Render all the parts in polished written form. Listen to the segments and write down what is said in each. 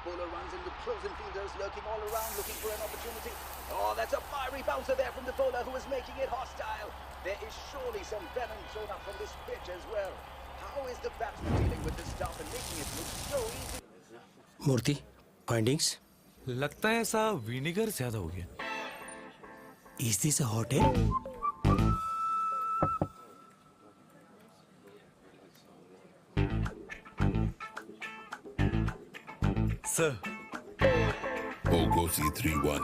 bowler runs in with closing fielders lurking all around looking for an opportunity. Oh, that's a fiery bouncer there from the bowler who is making it hostile. There is surely some venom thrown up from this pitch as well. How is the batsman dealing with this stuff and making it look so easy? मूर्ति findings लगता है ऐसा vinegar ज्यादा हो गया. Is this a hotel? Sir Poco C31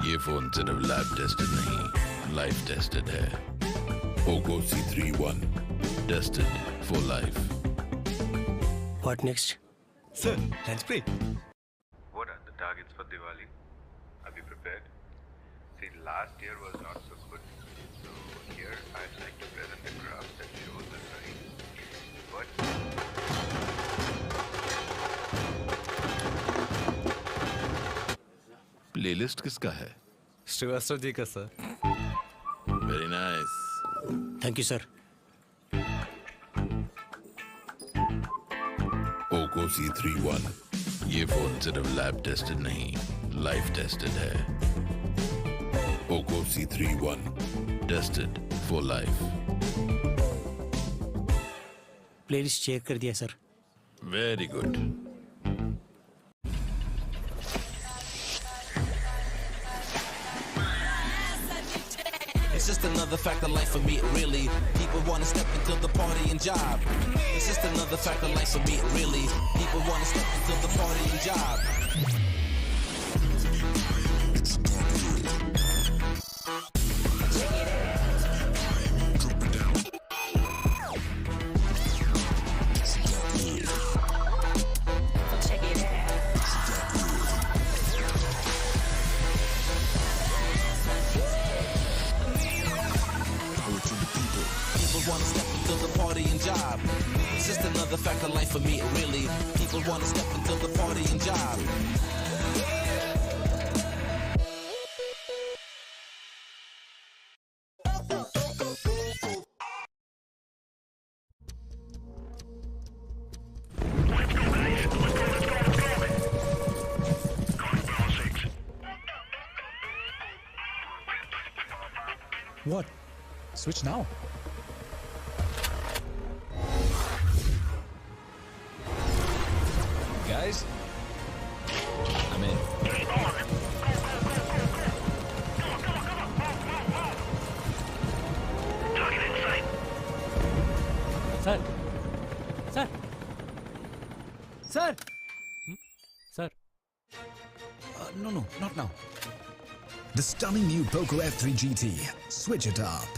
ये phone सिर्फ lab tested नहीं लाइफ टेस्टेड है. Poco C31 tested for life. What next? Sir lunch break. What are the targets for Diwali? Are we prepared? See, last year was not so good. So here I'd like to present a graph that shows us right. But playlist किसका है? श्रीवास्तव जी का sir. Very nice. Thank you sir. Poco C31 ये phone सिर्फ lab tested नहीं life tested है. Poco C31 tested for life. Playlist check कर दिया sir. Very good. It's just another fact of life for me, really. People wanna step into the party and job. It's just another fact of life for me, really. People wanna step into the party and job. Wanna step into the party and job. It's just another fact of life for me, really. People wanna step into the party and job. What? Switch now. Guys, I'm in. Sir sir sir sir. No, not now. The stunning new Poco F3 GT. Switch it up.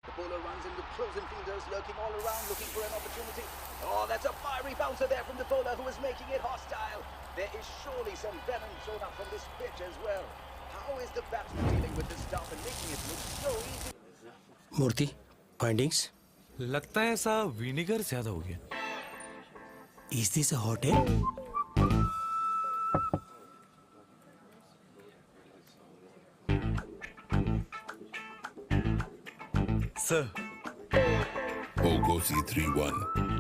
The bowler runs into closing fielders lurking all around looking for an opportunity. Oh, that's a fiery bouncer there from the bowler who is making it hostile. There is surely some venom thrown up from this pitch as well. How is the batsman dealing with this stuff and making it look so easy? मूर्ति findings लगता है ऐसा vinegar ज्यादा हो गया. Is this a hotel sir Poco C31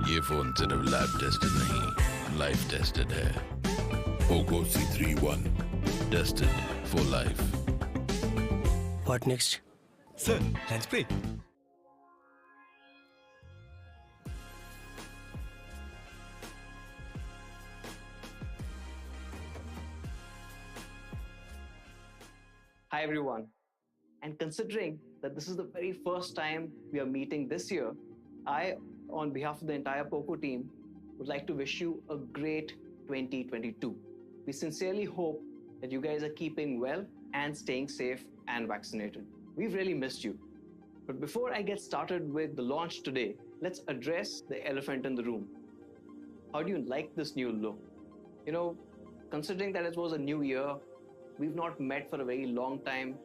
ये phone सिर्फ lab tested नहीं लाइफ टेस्टेड है. Poco C31 tested for life. What next sir hands free. Hi everyone. And considering that this is the very first time we are meeting this year, I, on behalf of the entire Poco team, would like to wish you a great 2022. We sincerely hope that you guys are keeping well and staying safe and vaccinated. We've really missed you. But before I get started with the launch today, let's address the elephant in the room. How do you like this new look? You know, considering that it was a new year, we've not met for a very long time,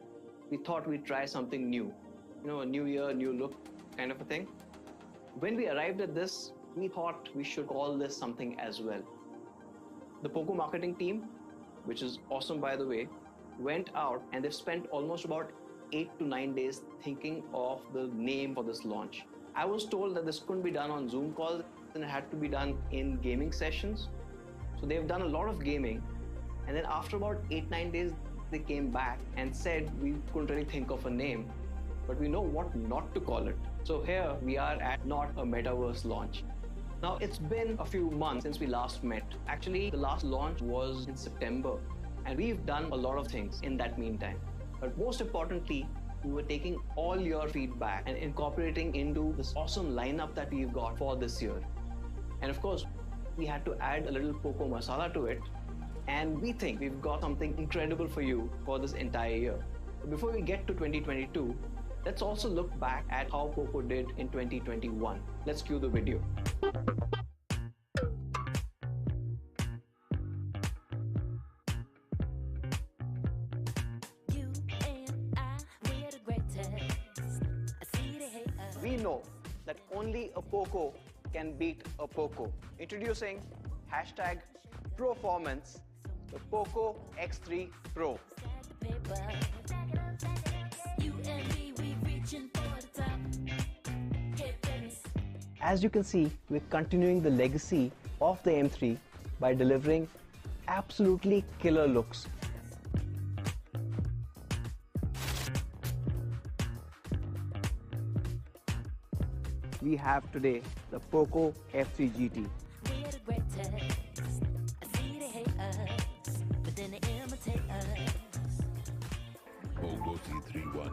we thought we'd try something new. You know, a new year, new look kind of a thing. When we arrived at this, we thought we should call this something as well. The Poco marketing team, which is awesome by the way, went out and they've spent almost about 8 to 9 days thinking of the name for this launch. I was told that this couldn't be done on Zoom calls and it had to be done in gaming sessions. So they've done a lot of gaming, and then after about 8-9 days, they came back and said we couldn't really think of a name, but we know what not to call it. So here we are at Not a Metaverse launch. Now it's been a few months since we last met. Actually, the last launch was in September, and we've done a lot of things in that meantime. But most importantly, we were taking all your feedback and incorporating into this awesome lineup that we've got for this year. And of course, we had to add a little Poco masala to it. And we think we've got something incredible for you for this entire year. But before we get to 2022, let's also look back at how Poco did in 2021. Let's cue the video. We know that only a Poco can beat a Poco. Introducing hashtag Proformance, the Poco X3 Pro. As you can see, we're continuing the legacy of the M3 by delivering absolutely killer looks. We have today the Poco F3 GT. Poco C31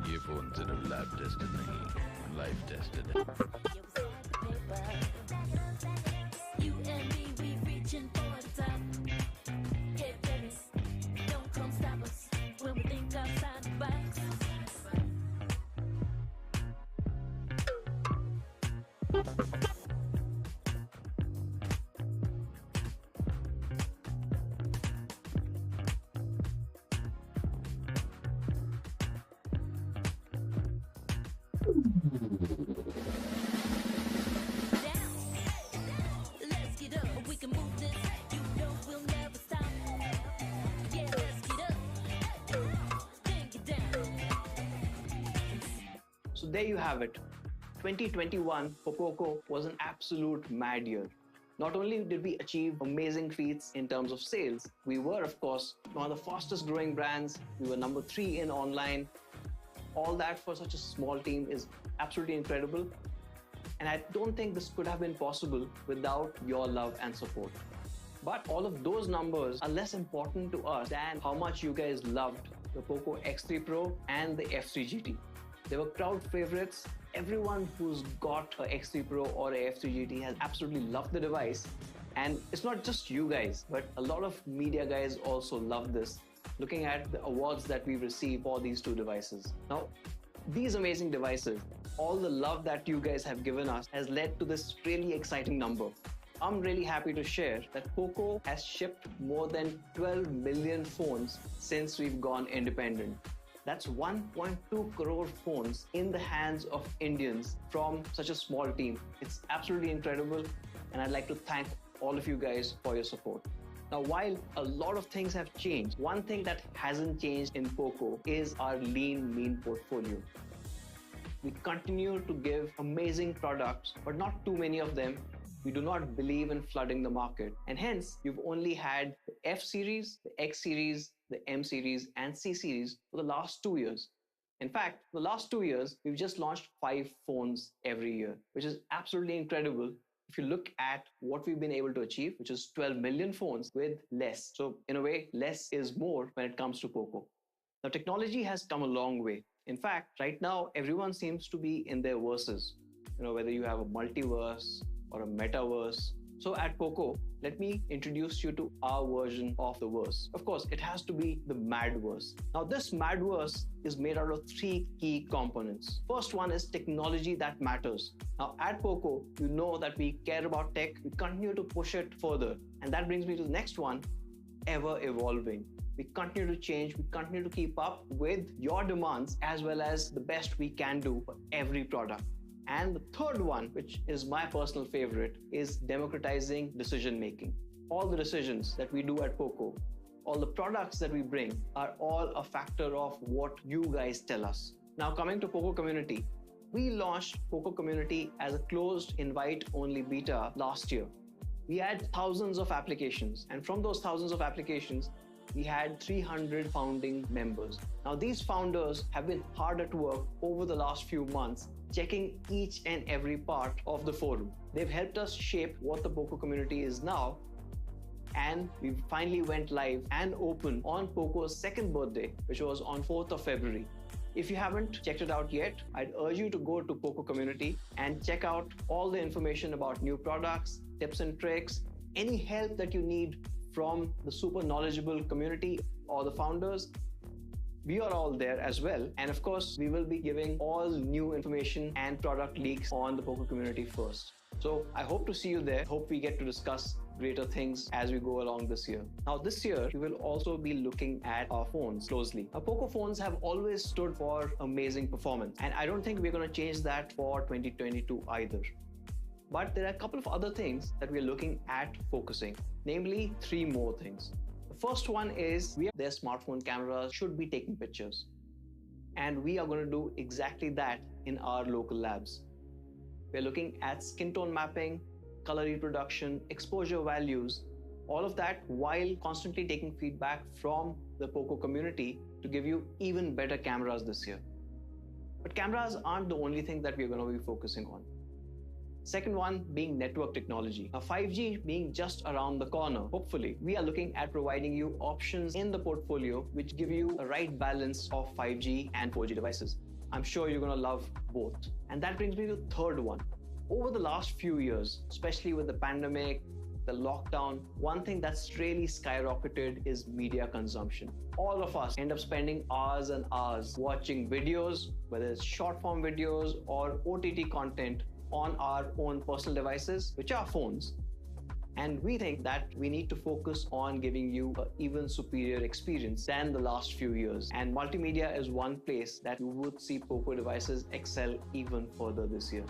ये phone सिर्फ lab tested नहीं life tested है. So there you have it. 2021 for Poco was an absolute mad year. Not only did we achieve amazing feats in terms of sales, we were, of course, one of the fastest growing brands. We were number 3 in online. All that for such a small team is absolutely incredible. And I don't think this could have been possible without your love and support. But all of those numbers are less important to us than how much you guys loved the Poco X3 Pro and the F3 GT. They were crowd favorites. Everyone who's got a X3 Pro or a F3 GT has absolutely loved the device. And it's not just you guys, but a lot of media guys also love this, looking at the awards that we've received for these two devices. Now, these amazing devices, all the love that you guys have given us has led to this really exciting number. I'm really happy to share that Poco has shipped more than 12 million phones since we've gone independent. That's 1.2 crore phones in the hands of Indians from such a small team. It's absolutely incredible, and I'd like to thank all of you guys for your support. Now, while a lot of things have changed, one thing that hasn't changed in Poco is our lean, mean portfolio. We continue to give amazing products, but not too many of them. We do not believe in flooding the market, and hence you've only had the F series, the X series, the M series, and C series for the last 2 years. In fact, the last 2 years, we've just launched 5 phones every year, which is absolutely incredible if you look at what we've been able to achieve, which is 12 million phones with less. So in a way, less is more when it comes to Poco. Now, technology has come a long way. In fact, right now, everyone seems to be in their verses. Whether you have a multiverse or a metaverse. So at Poco, let me introduce you to our version of the verse. Of course, it has to be the Madverse. Now, this Madverse is made out of 3 key components. First one is technology that matters. Now, at Poco, you know that we care about tech. We continue to push it further. And that brings me to the next one, ever evolving. We continue to change. We continue to keep up with your demands as well as the best we can do for every product. And the third one, which is my personal favorite, is democratizing decision making. All the decisions that we do at Poco, all the products that we bring are all a factor of what you guys tell us. Now, coming to Poco Community, we launched Poco Community as a closed invite-only beta last year. We had thousands of applications, and from those thousands of applications, we had 300 founding members. Now, these founders have been hard at work over the last few months, checking each and every part of the forum. They've helped us shape what the Poco community is now, and we finally went live and open on Poco's second birthday, which was on 4th of February. If you haven't checked it out yet, I'd urge you to go to Poco Community and check out all the information about new products, tips and tricks, any help that you need from the super knowledgeable community or the founders. We are all there as well. And of course, we will be giving all new information and product leaks on the Poco community first. So I hope to see you there. Hope we get to discuss greater things as we go along this year. Now, this year, we will also be looking at our phones closely. Our Poco phones have always stood for amazing performance, and I don't think we're going to change that for 2022 either. But there are a couple of other things that we're looking at focusing, namely 3 more things. The first one is their smartphone cameras should be taking pictures. And we are going to do exactly that in our local labs. We're looking at skin tone mapping, color reproduction, exposure values, all of that while constantly taking feedback from the Poco community to give you even better cameras this year. But cameras aren't the only thing that we're going to be focusing on. Second one being network technology. Now, 5G being just around the corner, hopefully, we are looking at providing you options in the portfolio which give you a right balance of 5G and 4G devices. I'm sure you're going to love both. And that brings me to the third one. Over the last few years, especially with the pandemic, the lockdown, one thing that's really skyrocketed is media consumption. All of us end up spending hours and hours watching videos, whether it's short form videos or OTT content, on our own personal devices, which are phones. And we think that we need to focus on giving you an even superior experience than the last few years. And multimedia is one place that you would see Poco devices excel even further this year.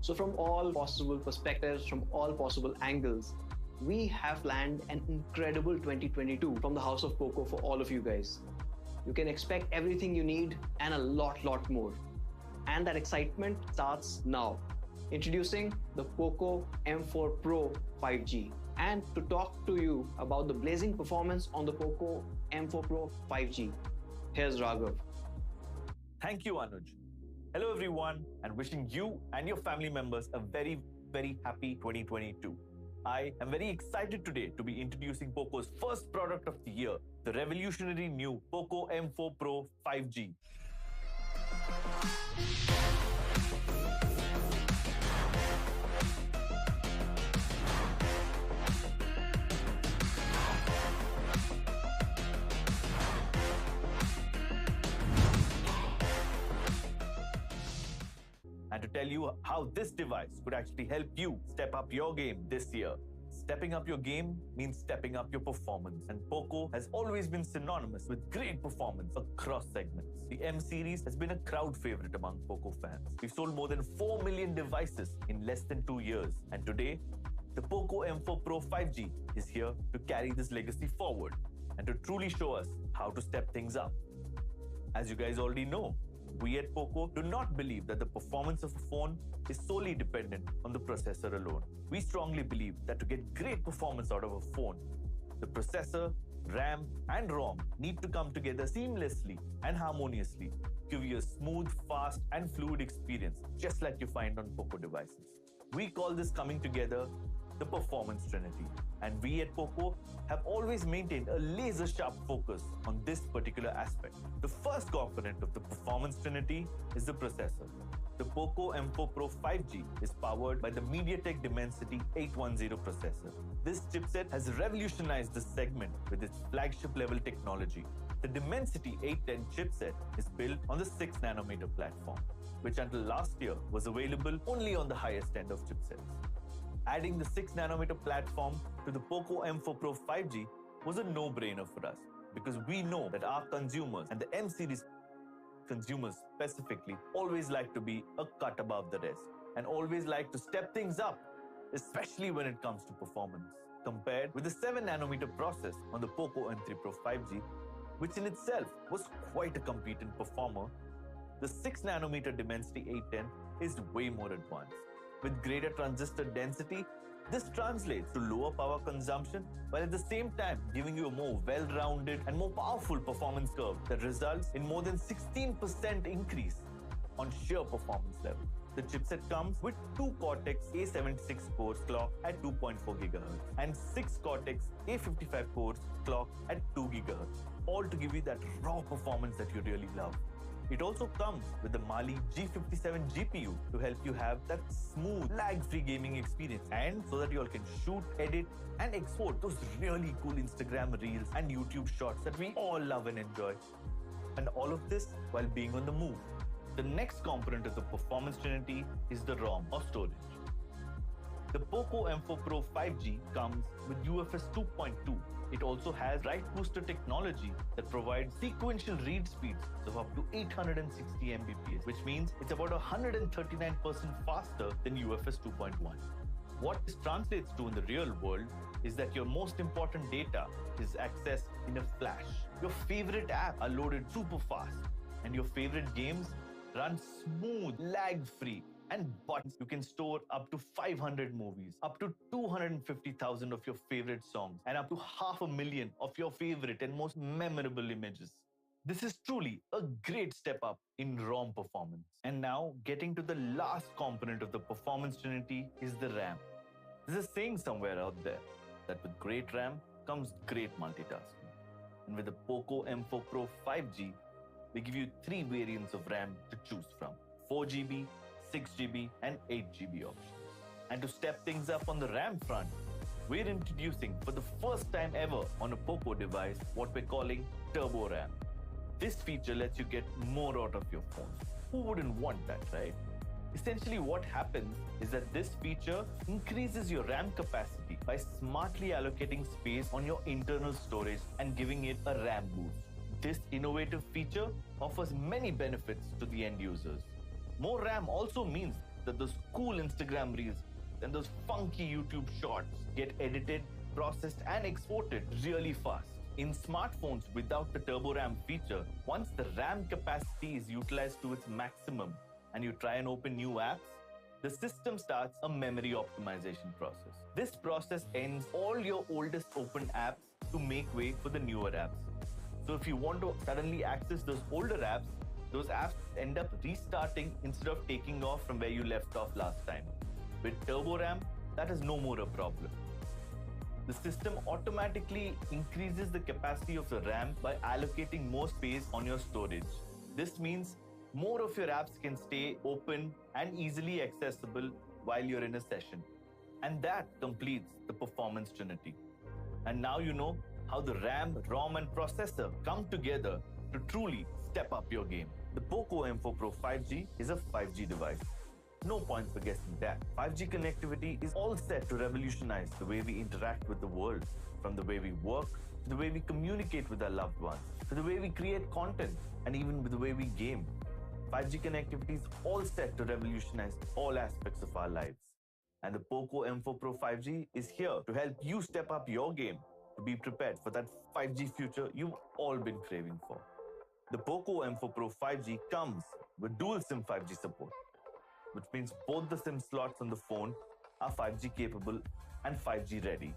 So from all possible perspectives, from all possible angles, we have planned an incredible 2022 from the House of Poco for all of you guys. You can expect everything you need and a lot more. And that excitement starts now. Introducing the Poco M4 Pro 5G. And to talk to you about the blazing performance on the Poco M4 Pro 5G, here's Raghav. Thank you, Anuj. Hello, everyone, and wishing you and your family members a very, very happy 2022. I am very excited today to be introducing Poco's first product of the year, the revolutionary new Poco M4 Pro 5G. And to tell you how this device could actually help you step up your game this year. Stepping up your game means stepping up your performance, and Poco has always been synonymous with great performance across segments. The M series has been a crowd favorite among Poco fans. We've sold more than 4 million devices in less than 2 years, and today, the Poco M4 Pro 5G is here to carry this legacy forward and to truly show us how to step things up. As you guys already know, we at Poco do not believe that the performance of a phone is solely dependent on the processor alone. We strongly believe that to get great performance out of a phone, the processor, RAM, and ROM need to come together seamlessly and harmoniously to give you a smooth, fast, and fluid experience, just like you find on Poco devices. We call this coming together the Performance Trinity, and we at Poco have always maintained a laser-sharp focus on this particular aspect. The first component of the Performance Trinity is the processor. The Poco M4 Pro 5G is powered by the MediaTek Dimensity 810 processor. This chipset has revolutionized this segment with its flagship-level technology. The Dimensity 810 chipset is built on the 6nm platform, which until last year was available only on the highest end of chipsets. Adding the 6nm platform to the Poco M4 Pro 5G was a no-brainer for us because we know that our consumers and the M series consumers specifically always like to be a cut above the rest and always like to step things up, especially when it comes to performance. Compared with the 7nm process on the Poco M3 Pro 5G, which in itself was quite a competent performer, the 6nm Dimensity 810 is way more advanced. With greater transistor density, this translates to lower power consumption while at the same time giving you a more well-rounded and more powerful performance curve that results in more than 16% increase on sheer performance level. The chipset comes with 2 Cortex A76 cores clocked at 2.4 GHz and 6 Cortex A55 cores clocked at 2 GHz, all to give you that raw performance that you really love. It also comes with the Mali G57 GPU to help you have that smooth, lag-free gaming experience, and so that you all can shoot, edit, and export those really cool Instagram reels and YouTube shots that we all love and enjoy. And all of this while being on the move. The next component of the Performance Trinity is the ROM or storage. The Poco M4 Pro 5G comes with UFS 2.2. It also has write booster technology that provides sequential read speeds of up to 860 Mbps, which means it's about 139% faster than UFS 2.1. What this translates to in the real world is that your most important data is accessed in a flash. Your favorite apps are loaded super fast, and your favorite games run smooth, lag-free, and buttons. You can store up to 500 movies, up to 250,000 of your favorite songs, and up to 500,000 of your favorite and most memorable images. This is truly a great step up in ROM performance. And now, getting to the last component of the Performance Trinity is the RAM. There's a saying somewhere out there that with great RAM comes great multitasking. And with the Poco M4 Pro 5G, we give you 3 variants of RAM to choose from: 4GB, 6GB, and 8GB options. And to step things up on the RAM front, we're introducing for the first time ever on a Poco device what we're calling Turbo RAM. This feature lets you get more out of your phone. Who wouldn't want that, right? Essentially what happens is that this feature increases your RAM capacity by smartly allocating space on your internal storage and giving it a RAM boost. This innovative feature offers many benefits to the end users. More RAM also means that those cool Instagram reels and those funky YouTube shorts get edited, processed, and exported really fast. In smartphones without the Turbo RAM feature, once the RAM capacity is utilized to its maximum and you try and open new apps, the system starts a memory optimization process. This process ends all your oldest opened apps to make way for the newer apps. So if you want to suddenly access those older apps, those apps end up restarting instead of taking off from where you left off last time. With Turbo RAM, that is no more a problem. The system automatically increases the capacity of the RAM by allocating more space on your storage. This means more of your apps can stay open and easily accessible while you're in a session. And that completes the performance trinity. And now you know how the RAM, ROM, and processor come together to truly step up your game. The Poco M4 Pro 5G is a 5G device. No point for guessing that. 5G connectivity is all set to revolutionize the way we interact with the world, from the way we work, to the way we communicate with our loved ones, to the way we create content, and even with the way we game. 5G connectivity is all set to revolutionize all aspects of our lives. And the Poco M4 Pro 5G is here to help you step up your game to be prepared for that 5G future you've all been craving for. The Poco M4 Pro 5G comes with dual SIM 5G support, which means both the SIM slots on the phone are 5G capable and 5G ready.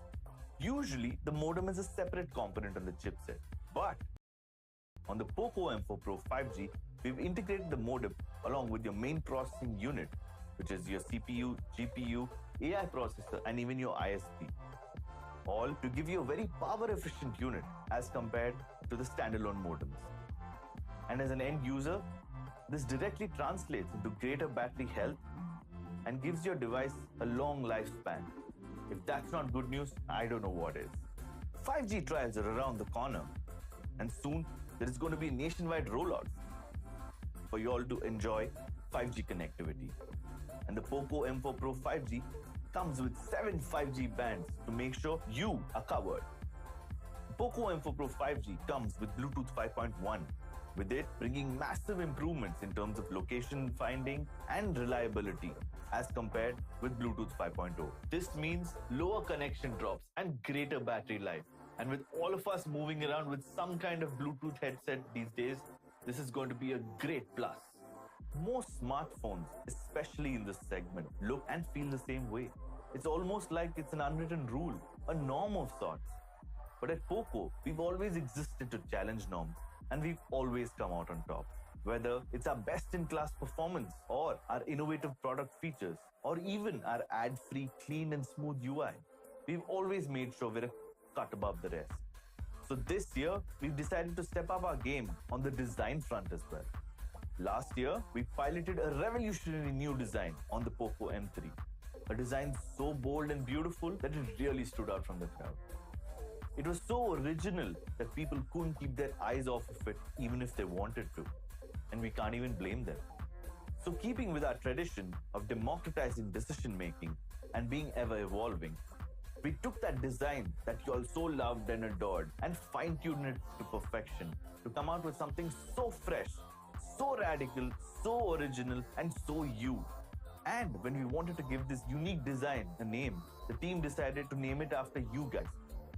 Usually, the modem is a separate component on the chipset, but on the Poco M4 Pro 5G, we've integrated the modem along with your main processing unit, which is your CPU, GPU, AI processor, and even your ISP, all to give you a very power-efficient unit as compared to the standalone modems. And as an end user, this directly translates into greater battery health and gives your device a long lifespan. If that's not good news, I don't know what is. 5G trials are around the corner, and soon there is going to be nationwide rollouts for you all to enjoy 5G connectivity. And the Poco M4 Pro 5G comes with 7 5G bands to make sure you are covered. Poco M4 Pro 5G comes with Bluetooth 5.1, with it bringing massive improvements in terms of location finding and reliability as compared with Bluetooth 5.0. This means lower connection drops and greater battery life. And with all of us moving around with some kind of Bluetooth headset these days, this is going to be a great plus. Most smartphones, especially in this segment, look and feel the same way. It's almost like it's an unwritten rule, a norm of sorts. But at Poco, we've always existed to challenge norms, and we've always come out on top. Whether it's our best-in-class performance, or our innovative product features, or even our ad-free, clean and smooth UI, we've always made sure we're a cut above the rest. So this year, we've decided to step up our game on the design front as well. Last year, we piloted a revolutionary new design on the Poco M3. A design so bold and beautiful that it really stood out from the crowd. It was so original that people couldn't keep their eyes off of it even if they wanted to. And we can't even blame them. So keeping with our tradition of democratizing decision making and being ever evolving, we took that design that you all so loved and adored and fine-tuned it to perfection to come out with something so fresh, so radical, so original, and so you. And when we wanted to give this unique design a name, the team decided to name it after you guys,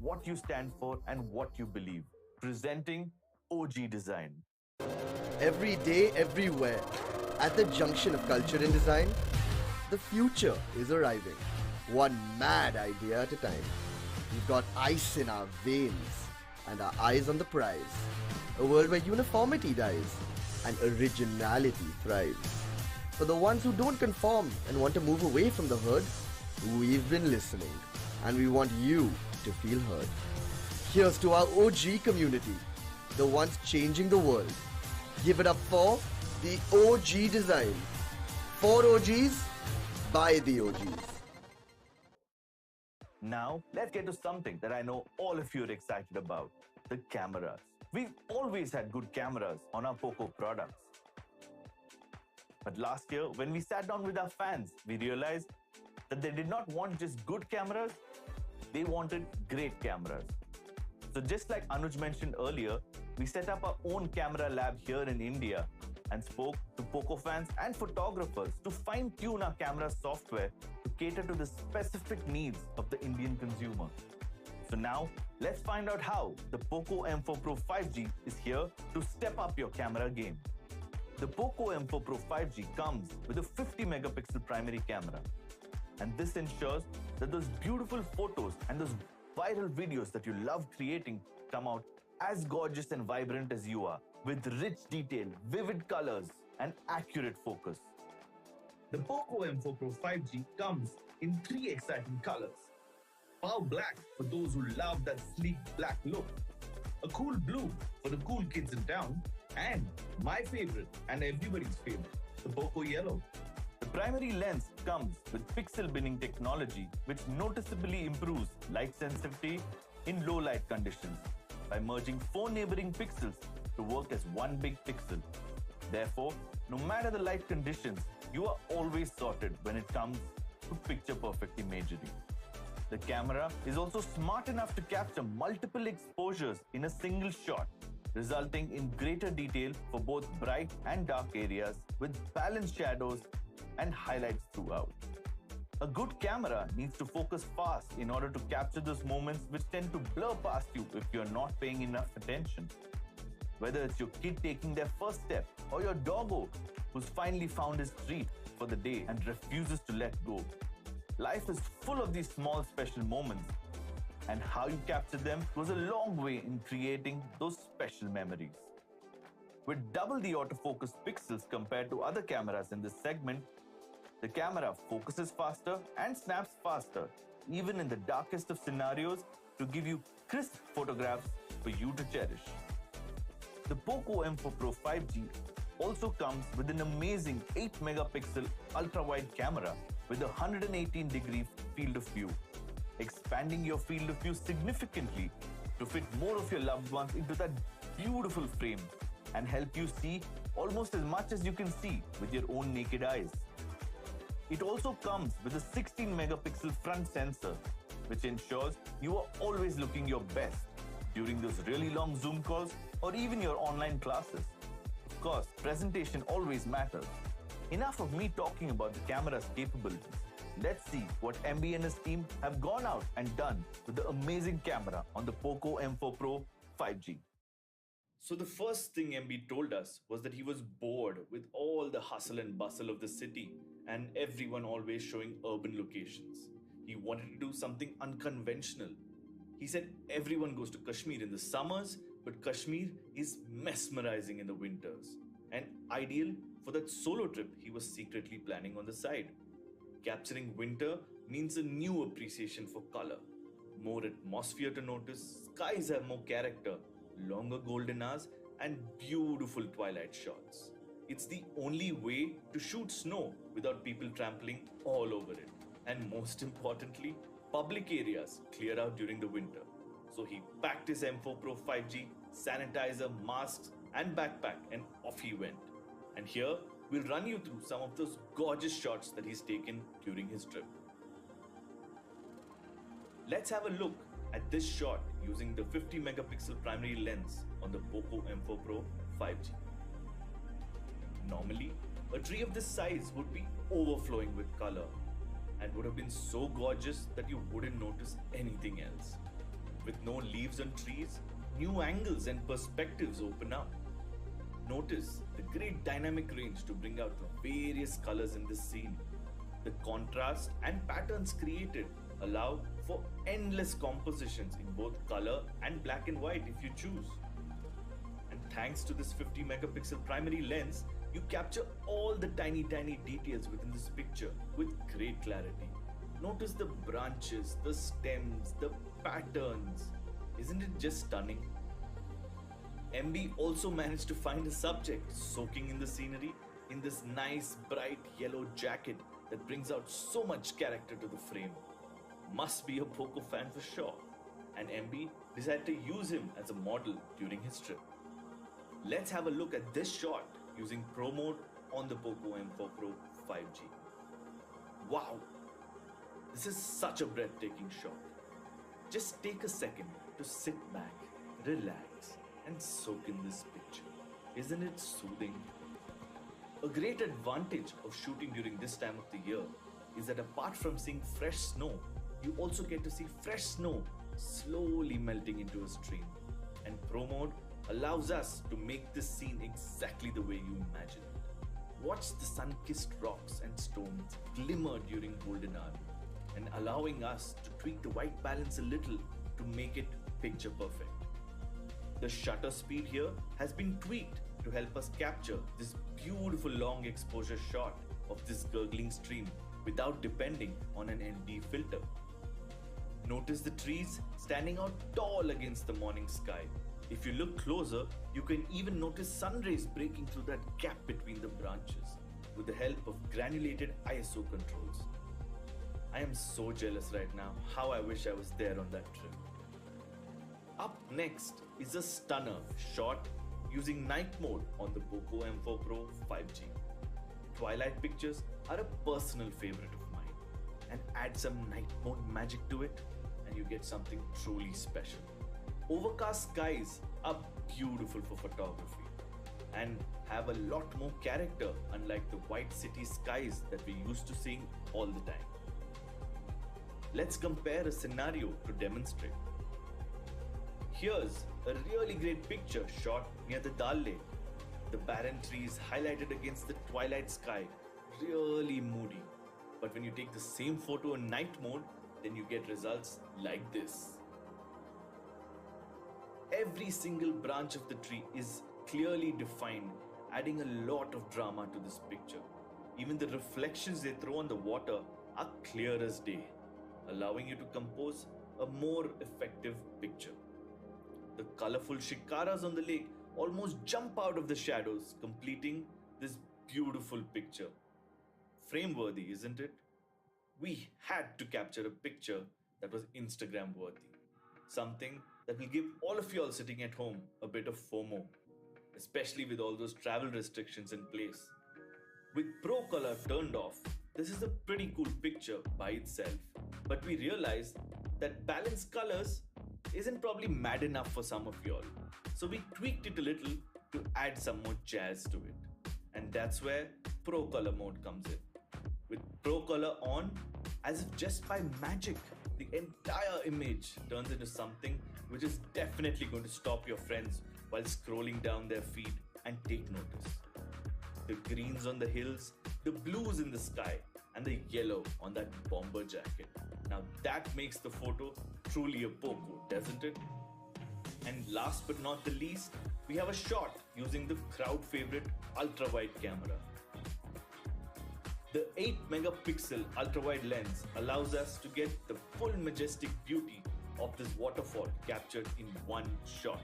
what you stand for and what you believe. Presenting OG Design. Every day, everywhere, at the junction of culture and design, the future is arriving. One mad idea at a time. We've got ice in our veins and our eyes on the prize. A world where uniformity dies and originality thrives. For the ones who don't conform and want to move away from the herd, we've been listening and we want you to feel heard. Here's to our OG community, the ones changing the world. Give it up for the OG Design. For OGs, by the OGs. Now, let's get to something that I know all of you are excited about, the cameras. We've always had good cameras on our Poco products. But last year, when we sat down with our fans, we realized that they did not want just good cameras, they wanted great cameras. So just like Anuj mentioned earlier, we set up our own camera lab here in India and spoke to Poco fans and photographers to fine-tune our camera software to cater to the specific needs of the Indian consumer. So now, let's find out how the Poco M4 Pro 5G is here to step up your camera game. The Poco M4 Pro 5G comes with a 50 megapixel primary camera. And this ensures that those beautiful photos and those viral videos that you love creating come out as gorgeous and vibrant as you are, with rich detail, vivid colors, and accurate focus. The Poco M4 Pro 5G comes in 3 exciting colors: Power black for those who love that sleek black look. A cool blue for the cool kids in town. And my favorite and everybody's favorite, the Poco yellow. The primary lens comes with pixel binning technology, which noticeably improves light sensitivity in low light conditions by merging 4 neighboring pixels to work as one big pixel. Therefore, no matter the light conditions, you are always sorted when it comes to picture perfect imagery. The camera is also smart enough to capture multiple exposures in a single shot, resulting in greater detail for both bright and dark areas with balanced shadows and highlights throughout. A good camera needs to focus fast in order to capture those moments which tend to blur past you if you're not paying enough attention. Whether it's your kid taking their first step or your doggo who's finally found his treat for the day and refuses to let go. Life is full of these small special moments, and how you capture them goes a long way in creating those special memories. With double the autofocus pixels compared to other cameras in this segment, the camera focuses faster and snaps faster, even in the darkest of scenarios, to give you crisp photographs for you to cherish. The Poco M4 Pro 5G also comes with an amazing 8-megapixel ultra-wide camera with a 118-degree field of view, expanding your field of view significantly to fit more of your loved ones into that beautiful frame and help you see almost as much as you can see with your own naked eyes. It also comes with a 16-megapixel front sensor, which ensures you are always looking your best during those really long Zoom calls or even your online classes. Of course, presentation always matters. Enough of me talking about the camera's capabilities. Let's see what MB and his team have gone out and done with the amazing camera on the Poco M4 Pro 5G. So the first thing MB told us was that he was bored with all the hustle and bustle of the city and everyone always showing urban locations. He wanted to do something unconventional. He said everyone goes to Kashmir in the summers, but Kashmir is mesmerizing in the winters and ideal for that solo trip he was secretly planning on the side. Capturing winter means a new appreciation for color, more atmosphere to notice, skies have more character, longer golden hours, and beautiful twilight shots. It's the only way to shoot snow without people trampling all over it. And most importantly, public areas clear out during the winter. So he packed his M4 Pro 5G, sanitizer, masks, and backpack, and off he went. And here, we'll run you through some of those gorgeous shots that he's taken during his trip. Let's have a look at this shot using the 50-megapixel primary lens on the Poco M4 Pro 5G. Normally, a tree of this size would be overflowing with color and would have been so gorgeous that you wouldn't notice anything else. With no leaves on trees, new angles and perspectives open up. Notice the great dynamic range to bring out the various colors in this scene. The contrast and patterns created allow for endless compositions in both color and black and white if you choose. And thanks to this 50-megapixel primary lens, you capture all the tiny details within this picture with great clarity. Notice the branches, the stems, the patterns. Isn't it just stunning? MB also managed to find a subject soaking in the scenery in this nice bright yellow jacket that brings out so much character to the frame. Must be a Poco fan for sure. And MB decided to use him as a model during his trip. Let's have a look at this shot using Pro mode on the Poco M4 Pro 5G. Wow! This is such a breathtaking shot. Just take a second to sit back, relax, and soak in this picture. Isn't it soothing? A great advantage of shooting during this time of the year is that apart from seeing fresh snow, you also get to see fresh snow slowly melting into a stream. And Pro mode allows us to make this scene exactly the way you imagine it. Watch the sun-kissed rocks and stones glimmer during golden hour, and allowing us to tweak the white balance a little to make it picture perfect. The shutter speed here has been tweaked to help us capture this beautiful long exposure shot of this gurgling stream without depending on an ND filter. Notice the trees standing out tall against the morning sky. If you look closer, you can even notice sun rays breaking through that gap between the branches with the help of granulated ISO controls. I am so jealous right now. How I wish I was there on that trip. Up next is a stunner shot using night mode on the Poco M4 Pro 5G. Twilight pictures are a personal favorite of mine, and add some night mode magic to it and you get something truly special. Overcast skies are beautiful for photography and have a lot more character, unlike the white city skies that we're used to seeing all the time. Let's compare a scenario to demonstrate. Here's a really great picture shot near the Dal Lake. The barren trees highlighted against the twilight sky, really moody. But when you take the same photo in night mode, then you get results like this. Every single branch of the tree is clearly defined, adding a lot of drama to this picture. Even the reflections they throw on the water are clear as day, allowing you to compose a more effective picture. The colorful shikaras on the lake almost jump out of the shadows, completing this beautiful picture. Frame-worthy, isn't it? We had to capture a picture that was Instagram-worthy. Something that will give all of y'all sitting at home a bit of FOMO, especially with all those travel restrictions in place. With Pro Color turned off, this is a pretty cool picture by itself, but we realized that balanced colors isn't probably mad enough for some of y'all. So we tweaked it a little to add some more jazz to it. And that's where Pro Color mode comes in. With Pro Color on, as if just by magic, the entire image turns into something which is definitely going to stop your friends while scrolling down their feed and take notice. The greens on the hills, the blues in the sky, and the yellow on that bomber jacket. Now that makes the photo truly a Poco, doesn't it? And last but not the least, we have a shot using the crowd favorite ultra-wide camera. The 8 megapixel ultra-wide lens allows us to get the full majestic beauty of this waterfall captured in one shot.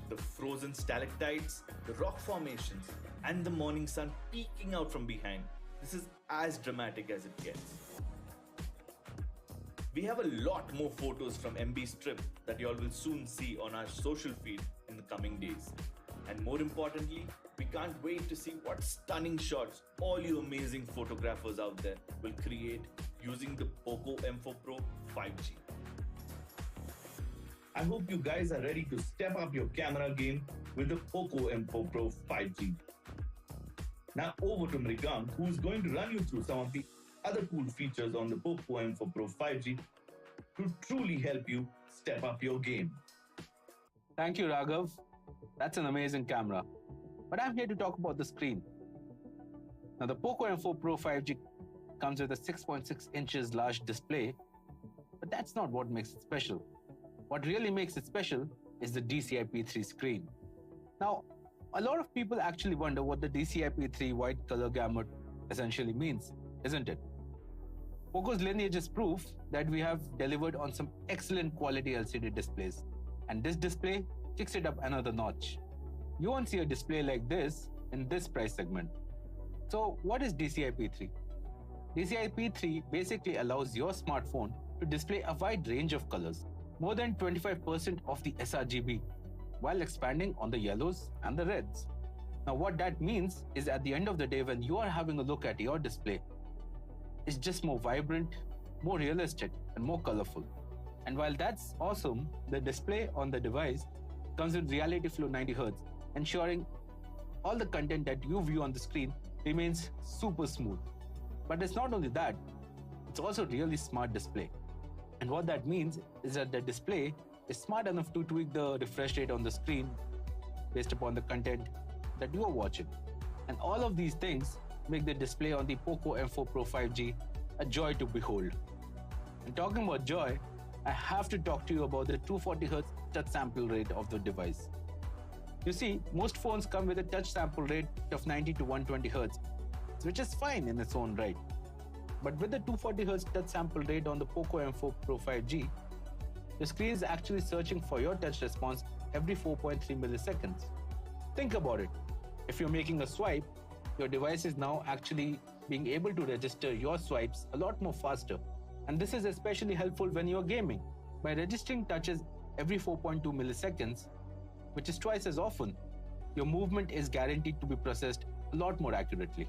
The frozen stalactites, the rock formations, and the morning sun peeking out from behind. This is as dramatic as it gets. We have a lot more photos from MB's trip that y'all will soon see on our social feed in the coming days. And more importantly, we can't wait to see what stunning shots all you amazing photographers out there will create using the Poco M4 Pro 5G. I hope you guys are ready to step up your camera game with the Poco M4 Pro 5G. Now over to Mrigam, who's going to run you through some of the other cool features on the Poco M4 Pro 5G to truly help you step up your game. Thank you, Raghav. That's an amazing camera. But I'm here to talk about the screen. Now, the Poco M4 Pro 5G comes with a 6.6 inches large display, but that's not what makes it special. What really makes it special is the DCI-P3 screen. Now, a lot of people actually wonder what the DCI-P3 wide color gamut essentially means, isn't it? Poco's lineage is proof that we have delivered on some excellent quality LCD displays, and this display kicks it up another notch. You won't see a display like this in this price segment. So what is DCI-P3? DCI-P3 basically allows your smartphone to display a wide range of colors, more than 25% of the sRGB, while expanding on the yellows and the reds. Now what that means is at the end of the day, when you are having a look at your display, it's just more vibrant, more realistic, and more colorful. And while that's awesome, the display on the device comes with Reality Flow 90Hz, ensuring all the content that you view on the screen remains super smooth. But it's not only that, it's also a really smart display. And what that means is that the display is smart enough to tweak the refresh rate on the screen based upon the content that you are watching. And all of these things make the display on the Poco M4 Pro 5G a joy to behold. And talking about joy, I have to talk to you about the 240Hz touch sample rate of the device. You see, most phones come with a touch sample rate of 90 to 120 Hz, which is fine in its own right. But with the 240Hz touch sample rate on the Poco M4 Pro 5G, the screen is actually searching for your touch response every 4.3 milliseconds. Think about it. If you're making a swipe, your device is now actually being able to register your swipes a lot more faster. And this is especially helpful when you're gaming. By registering touches every 4.2 milliseconds, which is twice as often, your movement is guaranteed to be processed a lot more accurately.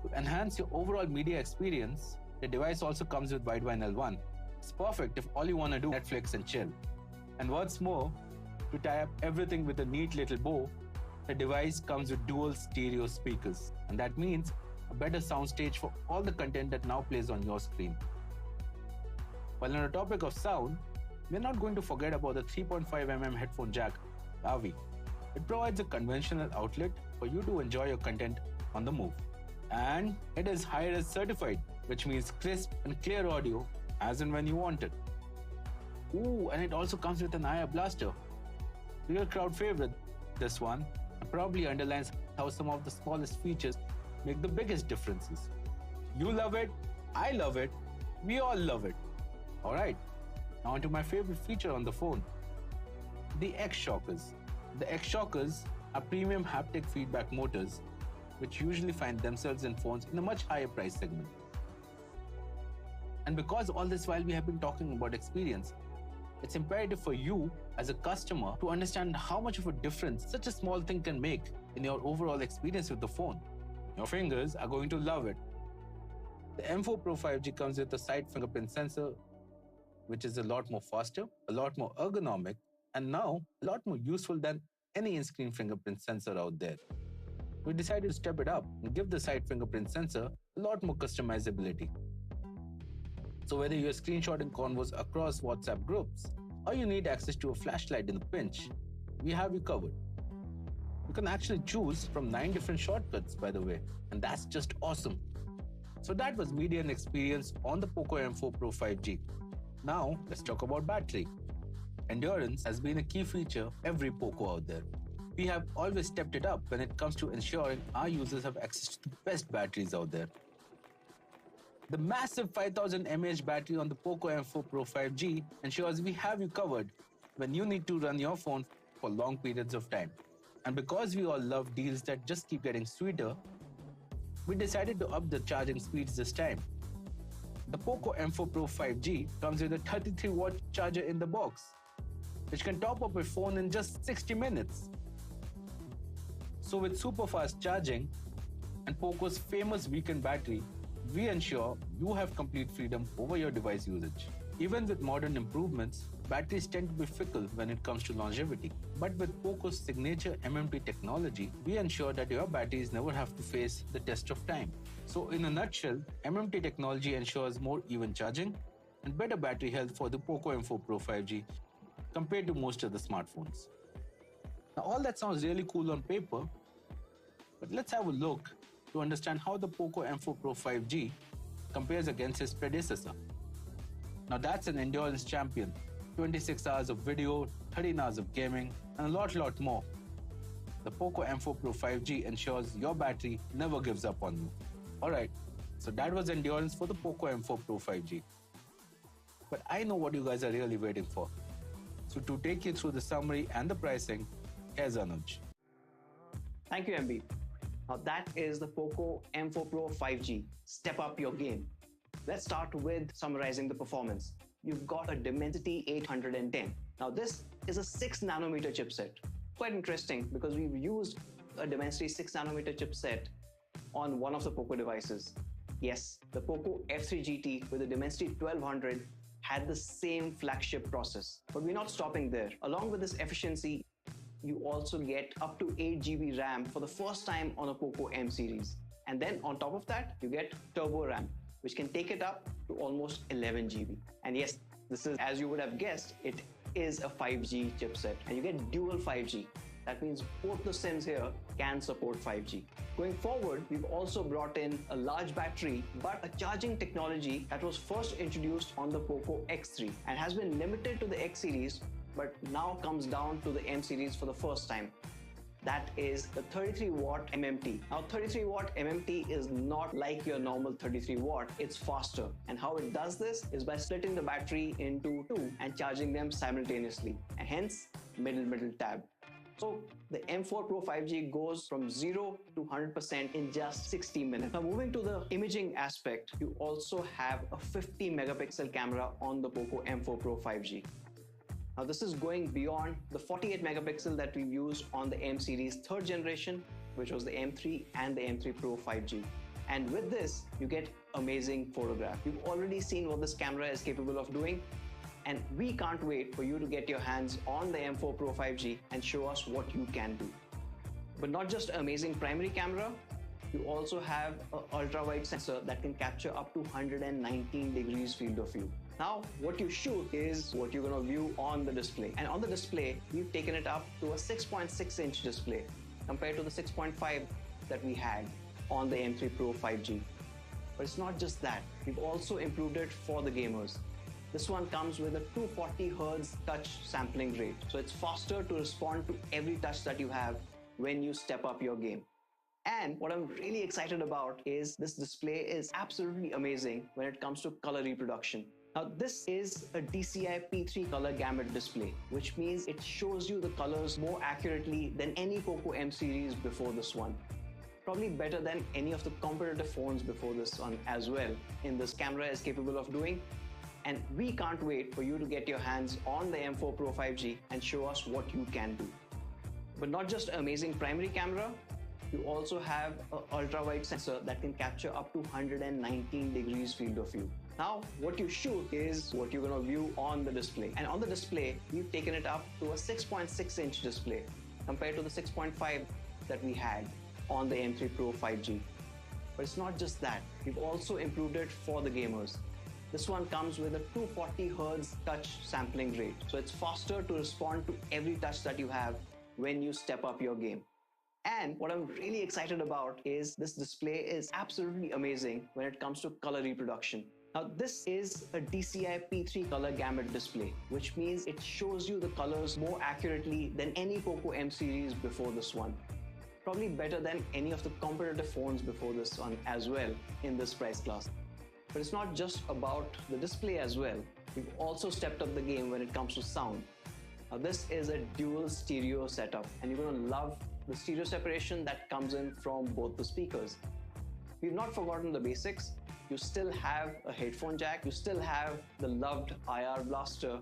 To enhance your overall media experience, the device also comes with Widevine L1. It's perfect if all you want to do is Netflix and chill. And what's more, to tie up everything with a neat little bow, the device comes with dual stereo speakers. And that means a better soundstage for all the content that now plays on your screen. While on the topic of sound, we're not going to forget about the 3.5mm headphone jack, AVI. It provides a conventional outlet for you to enjoy your content on the move. And it is hi-res certified, which means crisp and clear audio as and when you want it. Ooh, and it also comes with an IR blaster. Real crowd favorite, this one, and probably underlines how some of the smallest features make the biggest differences. You love it, I love it, we all love it. Alright, now onto my favorite feature on the phone, the X-Shockers. The X-Shockers are premium haptic feedback motors which usually find themselves in phones in a much higher price segment. And because all this while we have been talking about experience, it's imperative for you as a customer to understand how much of a difference such a small thing can make in your overall experience with the phone. Your fingers are going to love it. The M4 Pro 5G comes with a side fingerprint sensor, which is a lot more faster, a lot more ergonomic, and now a lot more useful than any in-screen fingerprint sensor out there. We decided to step it up and give the side fingerprint sensor a lot more customizability. So whether you're screenshotting convos across WhatsApp groups or you need access to a flashlight in a pinch, we have you covered. You can actually choose from 9 different shortcuts, by the way, and that's just awesome. So that was media and experience on the Poco M4 Pro 5G. Now let's talk about battery. Endurance has been a key feature every Poco out there. We have always stepped it up when it comes to ensuring our users have access to the best batteries out there. The massive 5000 mAh battery on the Poco M4 Pro 5G ensures we have you covered when you need to run your phone for long periods of time. And because we all love deals that just keep getting sweeter, we decided to up the charging speeds this time. The Poco M4 Pro 5G comes with a 33-watt charger in the box, which can top up your phone in just 60 minutes. So with super fast charging and Poco's famous weekend battery, we ensure you have complete freedom over your device usage. Even with modern improvements, batteries tend to be fickle when it comes to longevity. But with Poco's signature MMT technology, we ensure that your batteries never have to face the test of time. So in a nutshell, MMT technology ensures more even charging and better battery health for the Poco M4 Pro 5G compared to most other smartphones. Now all that sounds really cool on paper, but let's have a look to understand how the Poco M4 Pro 5G compares against its predecessor. Now that's an endurance champion. 26 hours of video, 13 hours of gaming, and a lot more. The Poco M4 Pro 5G ensures your battery never gives up on you. Alright, so that was endurance for the Poco M4 Pro 5G. But I know what you guys are really waiting for. So to take you through the summary and the pricing, here's Anuj. Thank you, MB. Now that is the Poco M4 Pro 5G. Step up your game. Let's start with summarizing the performance. You've got a Dimensity 810. Now this is a 6nm chipset. Quite interesting because we've used a Dimensity 6nm chipset on one of the Poco devices. Yes, the Poco F3 GT with the Dimensity 1200 had the same flagship process. But we're not stopping there. Along with this efficiency, you also get up to 8 GB RAM for the first time on a Poco M series. And then on top of that, you get Turbo RAM, which can take it up to almost 11 GB. And yes, this is, as you would have guessed, it is a 5G chipset. And you get dual 5G. That means both the SIMs here can support 5G. Going forward, we've also brought in a large battery, but a charging technology that was first introduced on the Poco X3 and has been limited to the X series, but now comes down to the M series for the first time. That is the 33 watt MMT. Now 33 watt MMT is not like your normal 33 watt, it's faster. And how it does this is by splitting the battery into two and charging them simultaneously, and hence middle tab. So the M4 Pro 5G goes from 0 to 100% in just 60 minutes. Now moving to the imaging aspect, you also have a 50 megapixel camera on the Poco M4 Pro 5G. Now this is going beyond the 48 megapixel that we used on the M series 3rd generation, which was the M3 and the M3 Pro 5G. And with this, you get amazing photograph. You've already seen what this camera is capable of doing, and we can't wait for you to get your hands on the M4 Pro 5G and show us what you can do. But not just amazing primary camera, you also have an ultra-wide sensor that can capture up to 119 degrees field of view. Now, what you shoot is what you're going to view on the display. And on the display, we've taken it up to a 6.6-inch display compared to the 6.5 that we had on the M3 Pro 5G. But it's not just that. We've also improved it for the gamers. This one comes with a 240 Hz touch sampling rate. So it's faster to respond to every touch that you have when you step up your game. And what I'm really excited about is this display is absolutely amazing when it comes to color reproduction. Now this is a DCI P3 color gamut display, which means it shows you the colors more accurately than any Poco M series before this one. Probably better than any of the competitive phones before this one as well, in this camera is capable of doing. And we can't wait for you to get your hands on the M4 Pro 5G and show us what you can do. But not just amazing primary camera, you also have an ultra-wide sensor that can capture up to 119 degrees field of view. Now, what you shoot is what you're going to view on the display. And on the display, we've taken it up to a 6.6-inch display compared to the 6.5 that we had on the M3 Pro 5G. But it's not just that. We've also improved it for the gamers. This one comes with a 240 Hz touch sampling rate. So it's faster to respond to every touch that you have when you step up your game. And what I'm really excited about is this display is absolutely amazing when it comes to color reproduction. Now this is a DCI P3 color gamut display, which means it shows you the colors more accurately than any Poco M series before this one. Probably better than any of the competitive phones before this one as well in this price class. But it's not just about the display as well. We've also stepped up the game when it comes to sound. Now this is a dual stereo setup, and you're going to love the stereo separation that comes in from both the speakers. We've not forgotten the basics. You still have a headphone jack. You still have the loved IR blaster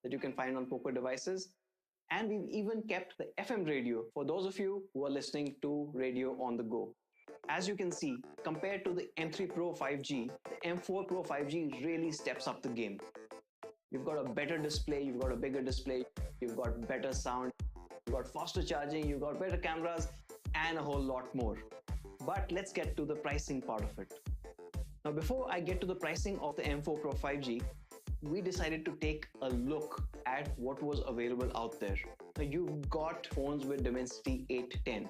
that you can find on Poco devices. And we've even kept the FM radio for those of you who are listening to radio on the go. As you can see, compared to the M3 Pro 5G, the M4 Pro 5G really steps up the game. You've got a better display, you've got a bigger display, you've got better sound, you've got faster charging, you've got better cameras, and a whole lot more. But let's get to the pricing part of it. Now, before I get to the pricing of the M4 Pro 5G, we decided to take a look at what was available out there. Now, you've got phones with Dimensity 810.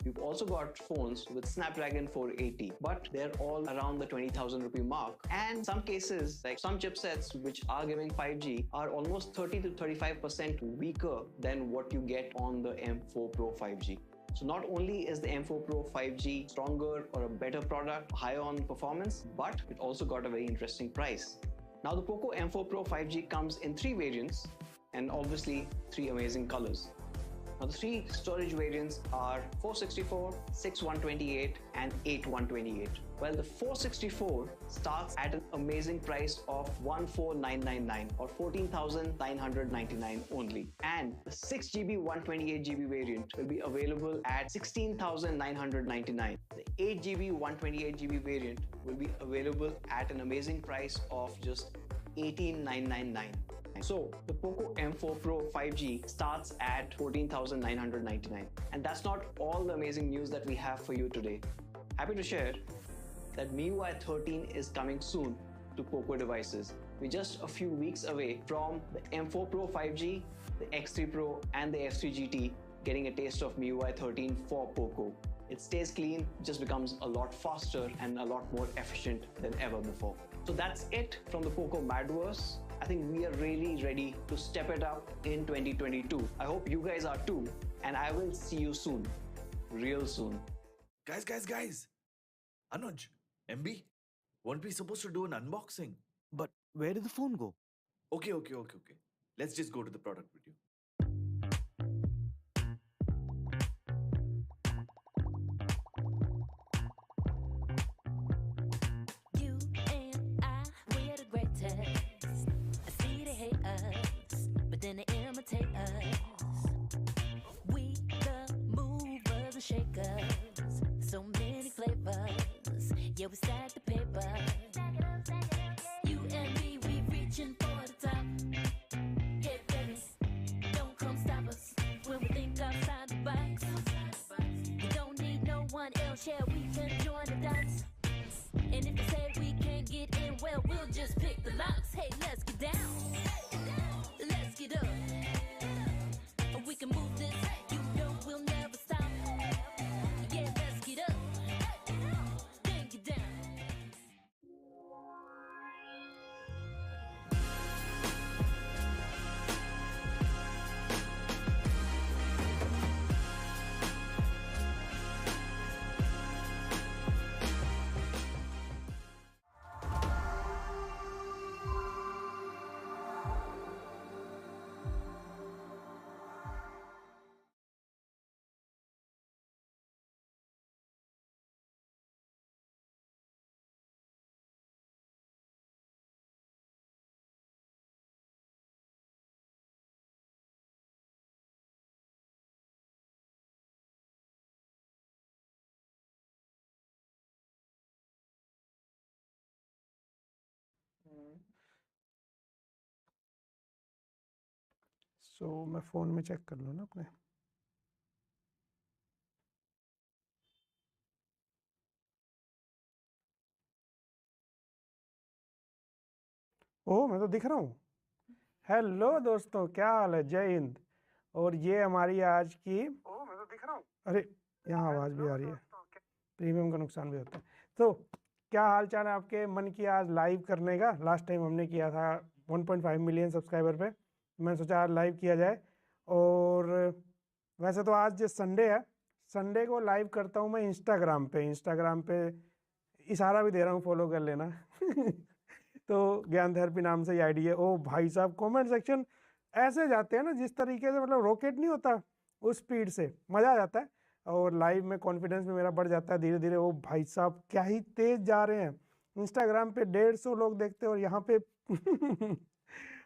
You've also got phones with Snapdragon 480, but they're all around the 20,000 rupee mark. And some cases, like some chipsets which are giving 5G, are almost 30 to 35% weaker than what you get on the M4 Pro 5G. So not only is the M4 Pro 5G stronger or a better product, higher on performance, but it also got a very interesting price. Now the Poco M4 Pro 5G comes in 3 variants and obviously 3 amazing colors. Now the 3 storage variants are 464, 6128 and 8128. Well, the 464 starts at an amazing price of 14,999 or 14,999 only. And the 6GB 128GB variant will be available at 16,999. The 8GB 128GB variant will be available at an amazing price of just 18,999. So the Poco M4 Pro 5G starts at 14,999. And that's not all the amazing news that we have for you today. Happy to share that MIUI 13 is coming soon to Poco devices. We're just a few weeks away from the M4 Pro 5G, the X3 Pro and the F3 GT getting a taste of MIUI 13 for Poco. It stays clean, just becomes a lot faster and a lot more efficient than ever before. So that's it from the Poco Madverse. I think we are really ready to step it up in 2022. I hope you guys are too. and I will see you soon, real soon. Guys. Anuj, MB, weren't we supposed to do an unboxing? But where did the phone go? Okay. Let's just go to the product video. You and I, we're the greatest. I see they hate us, but then they imitate us. We the movers and shakers, so many flavors. Yeah, we stack the paper. You and me, we reaching for the top. Yeah, baby, don't come stop us when we think outside the box. We don't need no one else, yeah, we can join the dots. And if they say we can't get in, well, we'll just pick the locks. Hey, let's get down. Let's get up. We can move this. You know we'll never stop. Yeah, let's get up. Then get down. सो मैं phone में check कर लूँ ना अपने। ओह, मैं तो दिख रहा हूँ। हेलो दोस्तों, क्या हाल है? जय हिंद। और ये हमारी आज की ओह, मैं तो दिख रहा हूँ। अरे, यहाँ आवाज़ भी आ रही है। प्रीमियम का नुकसान भी होता है। तो क्या हाल चाल है आपके? मन किया आज लाइव करने का। लास्ट टाइम हमने किया था 1.5 मिलियन सब्सक्राइबर पे। मैंने सोचा आज लाइव किया जाए। और वैसे तो आज संडे है, संडे को लाइव करता हूँ मैं इंस्टाग्राम पे इशारा भी दे रहा हूँ, फॉलो कर लेना। तो ज्ञान थेरेपी नाम से ये आईडी है। ओ भाई साहब, कमेंट सेक्शन ऐसे जाते हैं ना जिस तरीके से, मतलब रॉकेट नहीं होता उस स्पीड से, मज़ा आ जाता है। और लाइव में कॉन्फिडेंस भी मेरा बढ़ जाता है धीरे धीरे। ओ भाई साहब, क्या ही तेज़ जा रहे हैं। इंस्टाग्राम पे 150 लोग देखते हैं और यहाँ पे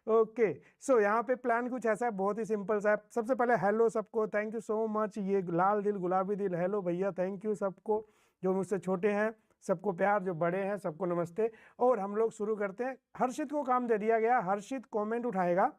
ओके। सो यहाँ पे प्लान कुछ ऐसा है, बहुत ही सिंपल सा है। सबसे पहले हेलो सबको, थैंक यू सो मच। ये लाल दिल गुलाबी दिल, हेलो भैया, थैंक यू सबको। जो मुझसे छोटे हैं सबको प्यार, जो बड़े हैं सबको नमस्ते। और हम लोग शुरू करते हैं। हर्षित को काम दे दिया गया, हर्षित कमेंट उठाएगा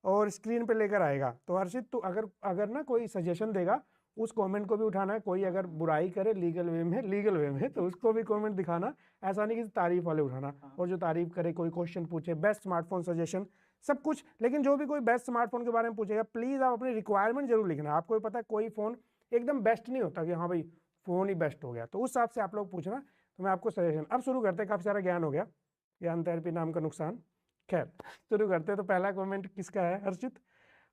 और स्क्रीन पे लेकर आएगा। तो हर्षित, तो अगर ना कोई सजेशन देगा उस कमेंट को भी उठाना है। कोई अगर बुराई करे लीगल वे में तो उसको भी कमेंट दिखाना। ऐसा नहीं कि तारीफ वाले उठाना। और जो तारीफ करे, कोई क्वेश्चन पूछे, बेस्ट स्मार्टफोन सजेशन, सब कुछ। लेकिन जो भी कोई बेस्ट स्मार्टफोन के बारे में पूछेगा, प्लीज़ आप अपनी रिक्वायरमेंट जरूर लिखना। आपको पता है कोई फ़ोन एकदम बेस्ट नहीं होता कि हाँ भाई फ़ोन ही बेस्ट हो गया, तो उस हिसाब से आप लोग पूछना, तो मैं आपको सजेशन। अब शुरू करते हैं। काफ़ी सारा ज्ञान हो गया, ज्ञान थेरेपी नाम का नुकसान। खैर, शुरू करते हैं। तो पहला कमेंट किसका है? हर्षित।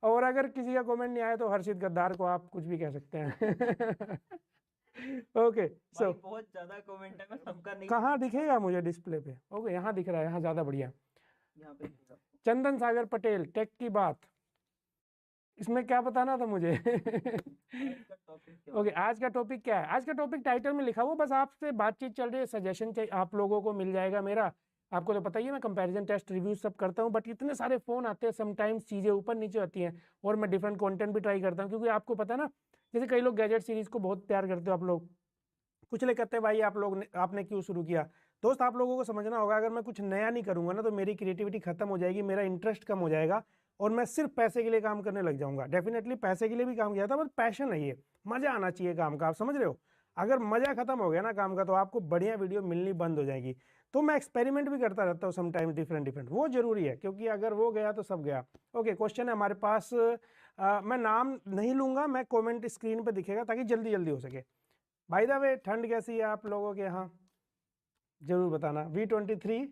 और अगर किसी का कमेंट नहीं आया तो हर्षित गद्दार को आप कुछ भी कह सकते हैं। ओके, सो बहुत ज्यादा कमेंट है, मैं सबका नहीं। कहाँ दिखेगा मुझे डिस्प्ले पे? ओके, यहाँ दिख रहा है, यहाँ ज़्यादा बढ़िया। यहाँ पे चंदन सागर पटेल, टेक की बात, इसमें क्या बताना था मुझे? ओके, आज का टॉपिक क्या है? आज का टॉपिक टाइटल में लिखा हुआ, बस आपसे बातचीत चल रही है। सजेशन चाहिए आप लोगों को, मिल जाएगा मेरा। आपको तो पता ही है मैं कंपैरिजन टेस्ट रिव्यू सब करता हूँ, बट इतने सारे फ़ोन आते हैं, समटाइम्स चीज़ें ऊपर नीचे होती हैं, और मैं डिफरेंट कंटेंट भी ट्राई करता हूँ। क्योंकि आपको पता है ना, जैसे कई लोग गैजेट सीरीज़ को बहुत प्यार करते हो आप लोग, कुछ लोग कहते हैं भाई आपने क्यों शुरू किया। दोस्त, आप लोगों को समझना होगा, अगर मैं कुछ नया नहीं करूँगा ना तो मेरी क्रिएटिविटी खत्म हो जाएगी, मेरा इंटरेस्ट कम हो जाएगा, और मैं सिर्फ पैसे के लिए काम करने लग जाऊँगा। डेफिनेटली पैसे के लिए भी काम किया था, बट पैशन है ये, मज़ा आना चाहिए काम का, आप समझ रहे हो। अगर मज़ा खत्म हो गया ना काम का, तो आपको बढ़िया वीडियो मिलनी बंद हो जाएगी। तो मैं एक्सपेरिमेंट भी करता रहता हूँ समटाइम्स, डिफरेंट, वो ज़रूरी है, क्योंकि अगर वो गया तो सब गया। ओके, क्वेश्चन है हमारे पास। मैं नाम नहीं लूँगा, मैं कमेंट स्क्रीन पे दिखेगा ताकि जल्दी जल्दी हो सके। बाय द वे, ठंड कैसी है आप लोगों के यहाँ? ज़रूर बताना। V23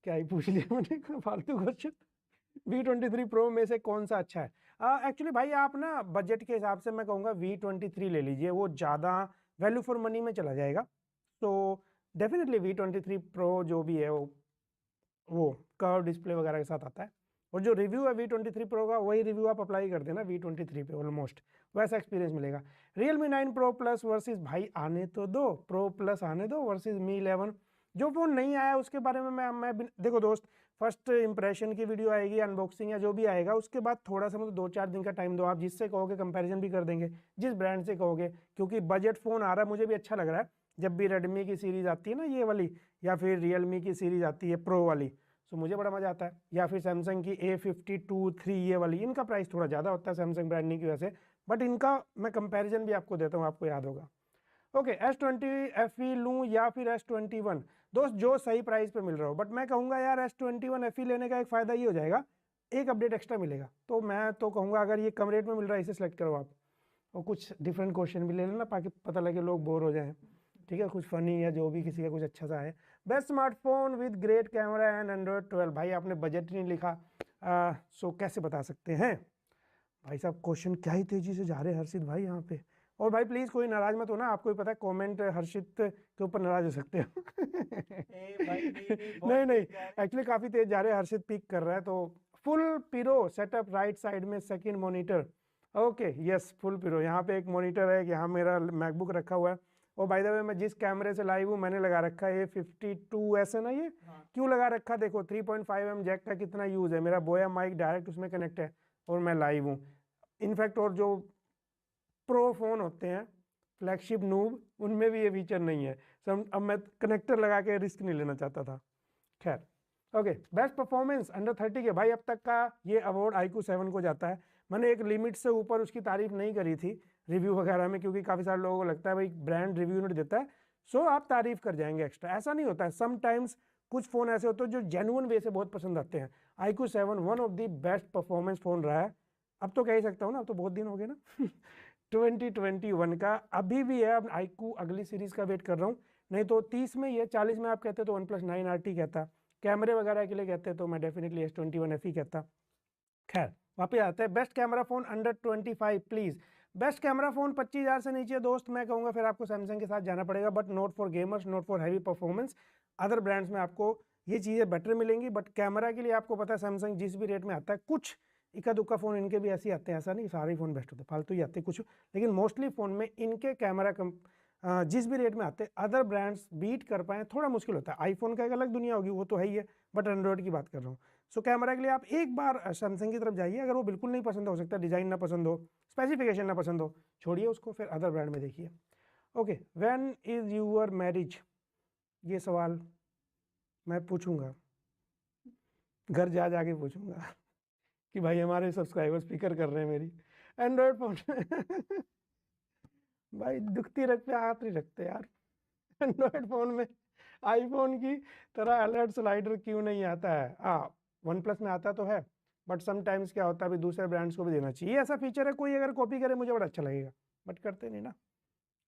क्या ही पूछ लिया मैंने, फालतू क्वेश्चन। V23 Pro में से कौन सा अच्छा है? एक्चुअली भाई आप ना बजट के हिसाब से मैं कहूँगा V23 ले लीजिए, वो ज़्यादा वैल्यू फॉर मनी में चला जाएगा। तो डेफिनेटली V23 प्रो जो भी है वो कर्व डिस्प्ले वगैरह के साथ आता है, और जो रिव्यू है V23 प्रो का वही रिव्यू आप अप्लाई कर देना V23 पे, ऑलमोस्ट वैसा एक्सपीरियंस मिलेगा। Realme 9 Pro Plus वर्सेस भाई आने तो दो, Pro Plus आने दो वर्सेस Mi 11। जो फोन नहीं आया उसके बारे में देखो दोस्त, फर्स्ट इंप्रेशन की वीडियो आएगी, अनबॉक्सिंग या जो भी आएगा, उसके बाद थोड़ा सा मतलब 2-4 दिन का टाइम दो। आप जिससे कहोगे कंपैरिजन भी कर देंगे, जिस ब्रांड से कहोगे, क्योंकि बजट फ़ोन आ रहा है, मुझे भी अच्छा लग रहा है। जब भी रेडमी की सीरीज़ आती है ना ये वाली, या फिर रियलमी की सीरीज़ आती है प्रो वाली, तो मुझे बड़ा मज़ा आता है। या फिर सैमसंग की A52 ये वाली, इनका प्राइस थोड़ा ज़्यादा होता है सैमसंग ब्रांडिंग की वजह से, बट इनका मैं कंपैरिजन भी आपको देता हूँ, आपको याद होगा। ओके, S20 FE लूँ या फिर S21, दोस्त जो सही प्राइस पे मिल रहा हो। बट मैं कहूँगा यार S21 FE लेने का एक फ़ायदा ये हो जाएगा, एक अपडेट एक्स्ट्रा मिलेगा। तो मैं तो कहूँगा अगर ये कम रेट में मिल रहा है इसे सेलेक्ट करो आप, और कुछ डिफरेंट क्वेश्चन भी ले लेना ताकि पता लगे लोग बोर हो जाएं, ठीक है, कुछ फनी या जो भी किसी का कुछ अच्छा सा है। Best smartphone with great camera and Android 12, भाई आपने बजट नहीं लिखा, सो कैसे बता सकते हैं भाई साहब। क्वेश्चन क्या ही तेजी से जा रहे हैं हर्षित भाई यहाँ पे। और भाई प्लीज़ कोई नाराज मत हो ना, आपको भी पता है कमेंट हर्षित के ऊपर नाराज हो सकते हो। नहीं नहीं, एक्चुअली काफ़ी तेज जा रहे हैं, हर्षित पिक कर रहा है। तो फुल पिरो सेटअप राइट साइड में second monitor, okay yes full पिरो। यहाँ पे एक मॉनिटर है, यहाँ मेरा मैकबुक रखा हुआ है। और बाय द वे मैं जिस कैमरे से लाइव हूँ मैंने लगा रखा है A52S है ना ये। क्यों लगा रखा, देखो 3.5mm जैक का कितना यूज़ है, मेरा बोया माइक डायरेक्ट उसमें कनेक्ट है और मैं लाइव हूँ। इनफैक्ट और जो प्रो फ़ोन होते हैं फ्लैगशिप नूब, उनमें भी ये फीचर नहीं है। अब मैं कनेक्टर लगा के रिस्क नहीं लेना चाहता था। खैर ओके, बेस्ट परफॉर्मेंस अंडर 30 के, भाई अब तक का ये अवार्ड iQOO 7 को जाता है। मैंने एक लिमिट से ऊपर उसकी तारीफ नहीं करी थी रिव्यू वगैरह में, क्योंकि काफ़ी सारे लोगों को लगता है भाई ब्रांड रिव्यू नहीं देता है, सो आप तारीफ कर जाएंगे एक्स्ट्रा। ऐसा नहीं होता है, समटाइम्स कुछ फ़ोन ऐसे होते हैं जो जेन्युइन वे से बहुत पसंद आते हैं। iQOO 7 one of the best performance phone रहा है, अब तो कह ही सकता हूँ ना, अब तो बहुत दिन हो गए ना 2021 का अभी भी है। अब iQOO अगली सीरीज़ का वेट कर रहा हूँ, नहीं तो 30 में ही है। 40 में आप कहते तो OnePlus 9 RT कहता, कैमरे वगैरह के लिए कहते तो मैं डेफिनेटली S21 FE कहता। खैर वापस आते हैं, best camera phone under 25 please. Best camera phone 25,000 से नीचे दोस्त मैं कहूँगा फिर आपको सैमसंग के साथ जाना पड़ेगा, but not for gamers, not for heavy performance. Other brands में आपको ये चीज़ें बेटर मिलेंगी, बट कैमरा के लिए आपको पता है सैमसंग जिस भी रेट में आता है, कुछ इक्का दुक्का फ़ोन इनके भी ऐसे ही आते हैं, ऐसा नहीं सारे फ़ोन बेस्ट होते हैं, फालतू ही आते हैं कुछ, लेकिन मोस्टली फ़ोन में इनके कैमरा जिस भी रेट में आते हैं अदर ब्रांड्स बीट कर पाएँ थोड़ा मुश्किल होता है। आईफोन का एक अलग दुनिया होगी, वो तो है ही है, बट एंड्रॉयड की बात कर रहा हूँ। सो कैमरा के लिए आप एक बार सैमसंग की तरफ जाइए, अगर वो बिल्कुल नहीं पसंद हो सकता, डिज़ाइन ना पसंद हो, स्पेसिफिकेशन ना पसंद हो, छोड़िए उसको, फिर अदर ब्रांड में देखिए। Okay, when is your marriage, ये सवाल मैं पूछूंगा, घर जा जाके पूछूंगा कि भाई हमारे सब्सक्राइबर स्पीकर कर रहे हैं मेरी एंड्रॉयड फ़ोन भाई दुखती रख पे हाथ नहीं रखते यार एंड्रॉयड फ़ोन में आईफोन की तरह अलर्ट स्लाइडर क्यों नहीं आता है। वन प्लस में आता तो है, बट समटाइम्स क्या होता है अभी दूसरे ब्रांड्स को भी देना चाहिए, ऐसा फीचर है, कोई अगर कॉपी करे मुझे बड़ा अच्छा लगेगा, बट करते नहीं ना।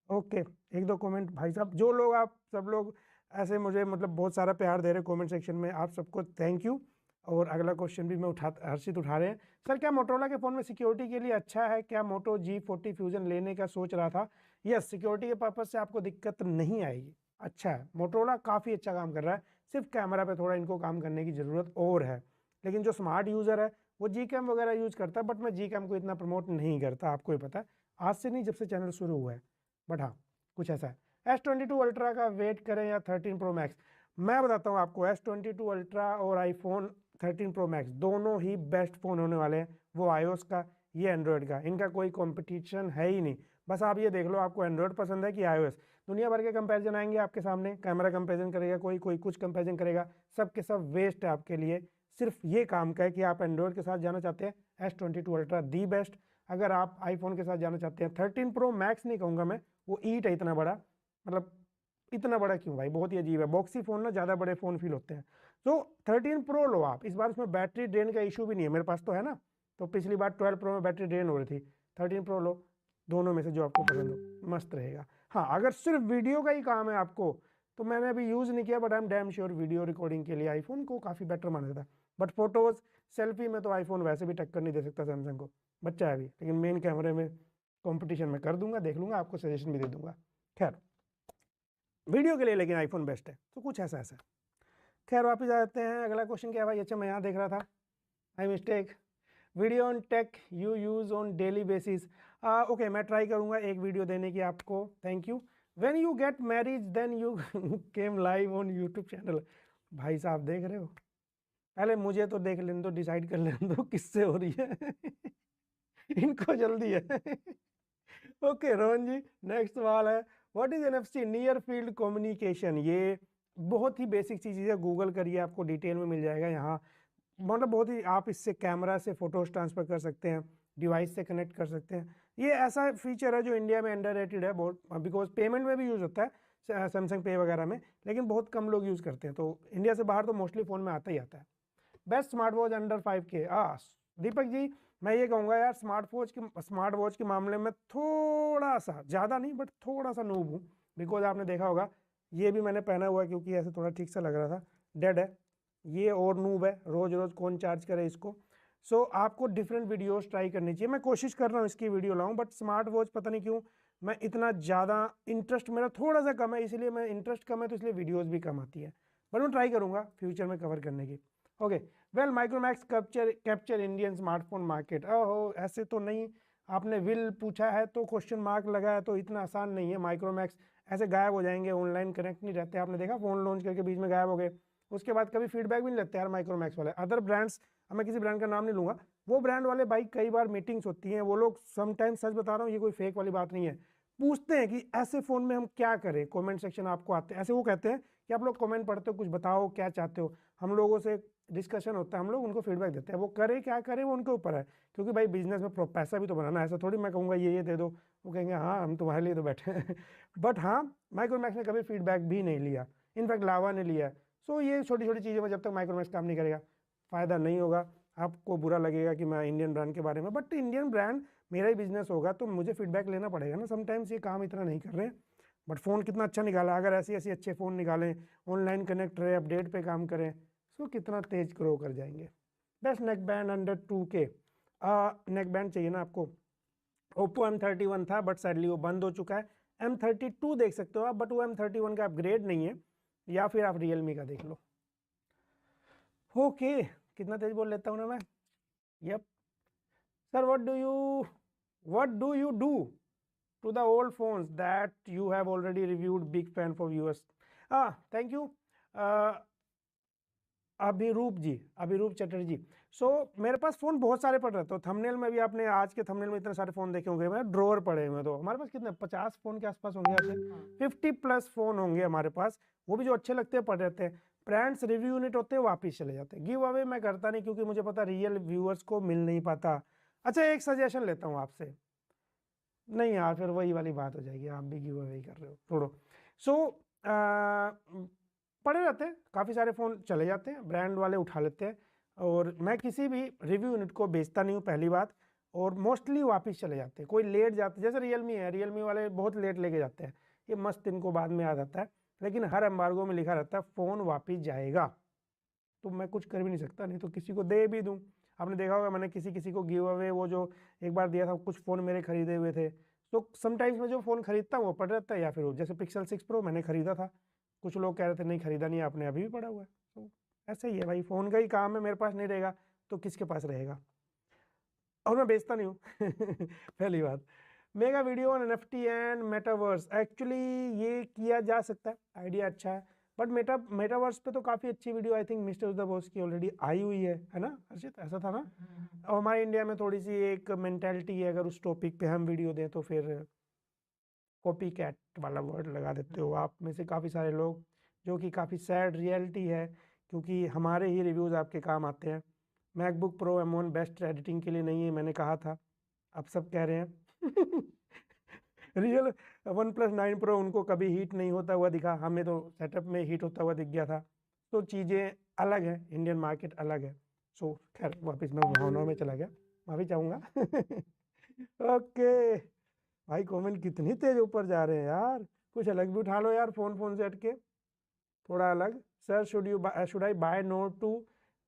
ओके, एक दो कमेंट भाई साहब, जो लोग आप सब लोग ऐसे मुझे मतलब बहुत सारा प्यार दे रहे कमेंट सेक्शन में, आप सबको थैंक यू। और अगला क्वेश्चन भी मैं हर्षित उठा रहे हैं, सर क्या मोटरोला के फ़ोन में सिक्योरिटी के लिए अच्छा है, क्या मोटो G40 फ्यूजन लेने का सोच रहा था। यस, सिक्योरिटी के पर्पज़ से आपको दिक्कत नहीं आएगी, अच्छा है, मोटरोला काफ़ी अच्छा काम कर रहा है, सिर्फ कैमरा पे थोड़ा इनको काम करने की ज़रूरत और है। लेकिन जो स्मार्ट यूज़र है वो Gcam वगैरह यूज़ करता है, बट मैं Gcam को इतना प्रमोट नहीं करता, आपको ही पता है, आज से नहीं जब से चैनल शुरू हुआ है, बट हाँ कुछ ऐसा है। S22 अल्ट्रा का वेट करें या 13 Pro Max, मैं बताता हूँ आपको, S22 अल्ट्रा और iPhone 13 Pro Max दोनों ही बेस्ट फ़ोन होने वाले हैं, वो iOS का ये एंड्रॉयड का, इनका कोई कंपटीशन है ही नहीं। बस आप ये देख लो आपको एंड्रॉयड पसंद है कि iOS, दुनिया भर के कंपैरिजन आएंगे आपके सामने, कैमरा कंपैरिजन करेगा कोई, कोई कुछ कंपैरिजन करेगा, सब के सब वेस्ट है आपके लिए। सिर्फ ये काम का है कि आप एंड्रॉयड के साथ जाना चाहते हैं S22 अल्ट्रा दी बेस्ट, अगर आप आईफोन के साथ जाना चाहते हैं 13 Pro Max नहीं कहूँगा मैं, वो ईट है इतना बड़ा, मतलब इतना बड़ा क्यों भाई, बहुत ही अजीब है, बॉक्सी फ़ोन ना ज़्यादा बड़े फ़ोन फील होते हैं। तो 13 Pro लो आप, इस बार उसमें बैटरी ड्रेन का इशू भी नहीं है, मेरे पास तो है ना, तो पिछली बार 12 Pro में बैटरी ड्रेन हो रही थी, 13 Pro लो, दोनों में से जो आपको पसंद हो, मस्त रहेगा। हाँ अगर सिर्फ वीडियो का ही काम है आपको, तो मैंने अभी यूज़ नहीं किया, but I am damn sure video recording के लिए आईफोन को काफ़ी बेटर माना जाता है, बट फोटोज़ सेल्फी में तो आईफोन वैसे भी टक्कर नहीं दे सकता सैमसंग को, बच्चा है अभी, लेकिन मेन कैमरे में कंपटीशन में कर दूंगा, देख लूंगा, आपको सजेशन भी दे दूंगा। खैर वीडियो के लिए लेकिन आईफोन बेस्ट है, तो कुछ ऐसा ऐसा। खैर वापस आ जाते हैं, अगला क्वेश्चन क्या है भाई? अच्छा मैं यहाँ देख रहा था, I mistake. Video on take you use on daily basis. Okay मैं ट्राई करूँगा एक वीडियो देने की आपको, thank you. When you get marriage then you came live on YouTube channel. भाई साहब देख रहे हो, पहले मुझे तो देख लेने दो, डिसाइड कर लेने दो किससे हो रही है इनको जल्दी है ओके रोहन जी, नेक्स्ट सवाल है, what is NFC? Near field communication. ये बहुत ही बेसिक चीज़ है, गूगल करिए आपको डिटेल में मिल जाएगा। यहाँ मतलब बहुत ही, आप इससे कैमरा से फोटोज ट्रांसफ़र कर सकते हैं, डिवाइस से कनेक्ट कर सकते हैं। ये ऐसा फीचर है जो इंडिया में अंडररेटेड है बहुत, बिकॉज पेमेंट में भी यूज़ होता है सैमसंग पे वगैरह में, लेकिन बहुत कम लोग यूज़ करते हैं। तो इंडिया से बाहर तो मोस्टली फ़ोन में आता ही आता है। Best smart watch under 5K। Deepak ji मैं ये कहूँगा यार, स्मार्ट वॉच के मामले में थोड़ा सा, ज़्यादा नहीं बट थोड़ा सा नूब हूँ, बिकॉज आपने देखा होगा ये भी मैंने पहना हुआ है क्योंकि ऐसे थोड़ा ठीक सा लग रहा था, डेड है ये, और नूब है, रोज़ रोज़ कौन चार्ज करे इसको। सो आपको डिफरेंट वीडियोस ट्राई करनी चाहिए। मैं कोशिश कर रहा हूँ इसकी वीडियो लाऊं, बट स्मार्ट वॉच पता नहीं क्यों मैं इतना ज़्यादा इंटरेस्ट मेरा थोड़ा सा कम है, इसलिए मैं इंटरेस्ट कम है तो इसलिए वीडियोस भी कम आती है, बट मैं ट्राई करूँगा फ्यूचर में कवर करने की। Okay well Micromax capture Indian smartphone market. ओहो ऐसे तो नहीं, आपने विल पूछा है तो क्वेश्चन मार्क लगा है, तो इतना आसान नहीं है। माइक्रोमैक्स ऐसे गायब हो जाएंगे, ऑनलाइन कनेक्ट नहीं रहते, आपने देखा फ़ोन लॉन्च करके बीच में गायब हो गए, उसके बाद कभी फीडबैक भी नहीं लेते यार माइक्रोमैक्स वाले। अदर ब्रांड्स, मैं किसी ब्रांड का नाम नहीं लूँगा, वो ब्रांड वाले भाई कई बार मीटिंग्स होती हैं, वो लोग समटाइम्स, सच बता रहा हूँ ये कोई फेक वाली बात नहीं है, पूछते हैं कि ऐसे फ़ोन में हम क्या करें, कमेंट सेक्शन आपको आते हैं ऐसे, वो कहते हैं कि आप लोग कमेंट पढ़ते हो, कुछ बताओ क्या चाहते हो, हम लोगों से डिस्कशन होता है, हम लोग उनको फीडबैक देते हैं, वो करें क्या करें वो उनके ऊपर है, क्योंकि भाई बिजनेस में पैसा भी तो बनाना है। ऐसा थोड़ी मैं कहूँगा ये दे दो, वो कहेंगे हाँ हम तुम्हारे लिए तो बैठे हैं बट हाँ माइक्रोमैक्स ने कभी फीडबैक भी नहीं लिया, इनफैक्ट लावा ने लिया। सो ये छोटी छोटी चीज़ों में जब तक माइक्रोमैक्स काम नहीं करेगा फ़ायदा नहीं होगा। आपको बुरा लगेगा कि मैं इंडियन ब्रांड के बारे में, बट इंडियन ब्रांड मेरा ही बिजनेस होगा तो मुझे फीडबैक लेना पड़ेगा ना। समटाइम्स ये काम इतना नहीं कर रहे हैं, बट फ़ोन कितना अच्छा निकाला, अगर ऐसे ऐसे अच्छे फ़ोन निकालें, ऑनलाइन कनेक्ट रहे, अपडेट पे काम करें, तो कितना तेज ग्रो कर जाएंगे। Best neck band under 2K। Neck band चाहिए ना आपको? ओप्पो M31 था बट सैडली वो बंद हो चुका है। M32 देख सकते हो आप, बट वो M31 का अपग्रेड नहीं है, या फिर आप रियलमी का देख लो। ओके कितना तेज बोल लेता हूँ ना मैं। Yup sir what do you do to the old phones that you have already reviewed? Big fan for viewers. Thank you Abhirup Chatterjee. So मेरे पास फ़ोन बहुत सारे पड़ रहे, तो थंबनेल में भी आपने आज के थंबनेल में इतने सारे फ़ोन देखे होंगे, मैं ड्रॉअर पड़े हुए, तो हमारे पास कितने 50 फ़ोन के आसपास होंगे, ऐसे 50+ फ़ोन होंगे हमारे पास, वो भी जो अच्छे लगते हैं पड़ रहते हैं। ब्रांड्स रिव्यू यूनिट होते हैं वापिस चले जाते हैं। गिव अवे मैं करता नहीं क्योंकि मुझे पता रियल व्यूअर्स को मिल नहीं पाता। अच्छा एक सजेशन लेता हूँ आपसे, नहीं यार फिर वही वाली बात हो जाएगी, आप भी गिव अवे कर रहे हो छोड़ो। सो पड़े रहते हैं, काफ़ी सारे फ़ोन चले जाते हैं, ब्रांड वाले उठा लेते हैं, और मैं किसी भी रिव्यू यूनिट को बेचता नहीं हूँ पहली बात, और मोस्टली वापस चले जाते हैं। कोई लेट जाते, जैसे रियलमी है, रियलमी वाले बहुत लेट लेके जाते हैं, ये मस्त इनको बाद में याद आता है, लेकिन हर एम्बार्गो में लिखा रहता है फ़ोन वापस जाएगा, तो मैं कुछ कर भी नहीं सकता, नहीं तो किसी को दे भी दूँ। आपने देखा होगा मैंने किसी को गिव अवे वो जो एक बार दिया था, कुछ फ़ोन मेरे खरीदे हुए थे, तो समटाइम्स मैं जो फ़ोन खरीदता हूँ वो पड़ रहता है, या फिर जैसे पिक्सल 6 Pro मैंने खरीदा था, कुछ लोग कह रहे थे नहीं खरीदा नहीं आपने, अभी भी पड़ा हुआ है। तो ऐसा ही है भाई, फ़ोन का ही काम है, मेरे पास नहीं रहेगा तो किसके पास रहेगा, और मैं बेचता नहीं हूँ पहली बात। Mega video on NFT and metaverse, actually ये किया जा सकता है, आइडिया अच्छा है, बट मेटावर्स पे तो काफ़ी अच्छी video I think mister the boss की ऑलरेडी आई हुई है ना हर्षित, ऐसा था ना। और हमारे इंडिया में थोड़ी सी एक मेंटालिटी है, अगर उस टॉपिक पे हम वीडियो दें तो फिर कॉपी कैट वाला वर्ड लगा देते हो आप में से काफ़ी सारे लोग, जो कि काफ़ी सैड रियलिटी है, क्योंकि हमारे ही रिव्यूज़ आपके काम आते हैं। MacBook pro M1 best editing के लिए नहीं है, मैंने कहा था, अब सब कह रहे हैं रियल OnePlus 9 Pro उनको कभी हीट नहीं होता हुआ दिखा, हमें तो सेटअप में हीट होता हुआ दिख गया था, तो चीज़ें अलग है, इंडियन मार्केट अलग है। सो खैर वापस मैं भावनाओं में चला गया, माफ़ी चाहूँगा ओके भाई कमेंट कितनी तेज ऊपर जा रहे हैं यार, कुछ अलग भी उठा लो यार, फ़ोन से हट के थोड़ा अलग। Sir should I buy Note 2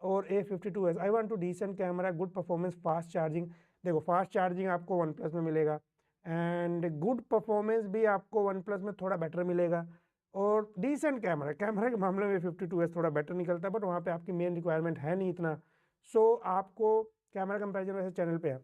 और A52s? I want to decent camera, good performance, fast charging. देखो फास्ट चार्जिंग आपको वन प्लस में मिलेगा, एंड गुड परफॉर्मेंस भी आपको वन प्लस में थोड़ा बेटर मिलेगा, और डिसेंट कैमरा के मामले में 52s थोड़ा बेटर निकलता है, बट वहाँ पे आपकी मेन रिक्वायरमेंट है नहीं इतना। सो आपको कैमरा कंपैरिजन वैसे चैनल पे है।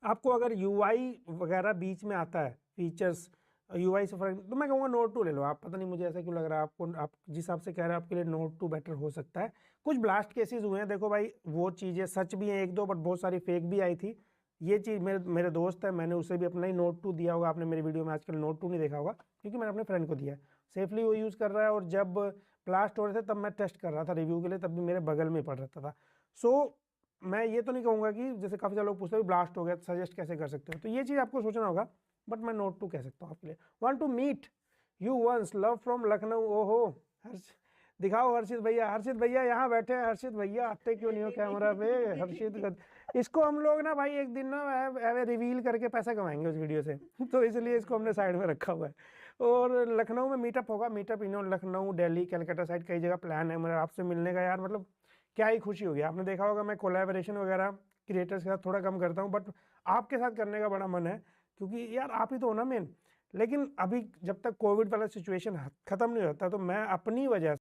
आपको अगर यूआई वगैरह बीच में आता है फीचर्स, यूआई से फर्क, तो मैं कहूँगा नोट 2 ले लो आप। पता नहीं मुझे ऐसा क्यों लग रहा है आपको, आप जिस हिसाब से कह रहे हैं आपके लिए नोट 2 बेटर हो सकता है। कुछ ब्लास्ट केसेस हुए हैं, देखो भाई वो चीज़ें सच भी हैं एक दो, बट बहुत सारी फेक भी आई थी। ये चीज़ मेरे दोस्त है, मैंने उसे भी अपना ही नोट 2 दिया होगा, आपने मेरी वीडियो में आजकल नोट 2 नहीं देखा होगा, क्योंकि मैंने अपने फ्रेंड को दिया है, सेफली वो यूज़ कर रहा है। और जब ब्लास्ट हो रहे थे तब मैं टेस्ट कर रहा था रिव्यू के लिए, तब भी मेरे बगल में पड़ रहता था। सो मैं ये तो नहीं कहूँगा कि जैसे काफ़ी सारे लोग पूछते हैं ब्लास्ट हो गया सजेस्ट कैसे कर सकते हो, तो ये चीज़ आपको सोचना होगा, बट मैं नोट 2 कह सकता हूँ आपके लिए। Want to meet you once, love from Lucknow. ओहो दिखाओ हर्षित भैया यहाँ बैठे हैं। हर्षित भैया आते क्यों नहीं हो कैमरा पे? इसको हम लोग ना भाई एक दिन ना रिवील करके पैसा कमाएंगे उस वीडियो से तो इसलिए इसको हमने साइड में रखा हुआ है। और लखनऊ में मीटअप होगा, मीटअप लखनऊ, दिल्ली, कलकत्ता साइड कई जगह प्लान है मेरा आपसे मिलने का यार। मतलब क्या ही खुशी होगी। आपने देखा होगा मैं कोलैबोरेशन वगैरह क्रिएटर्स के साथ थोड़ा कम करता हूँ, बट आपके साथ करने का बड़ा मन है, क्योंकि यार आप ही तो हो ना मेन। लेकिन अभी जब तक कोविड वाला सिचुएशन ख़त्म नहीं होता, तो मैं अपनी वजह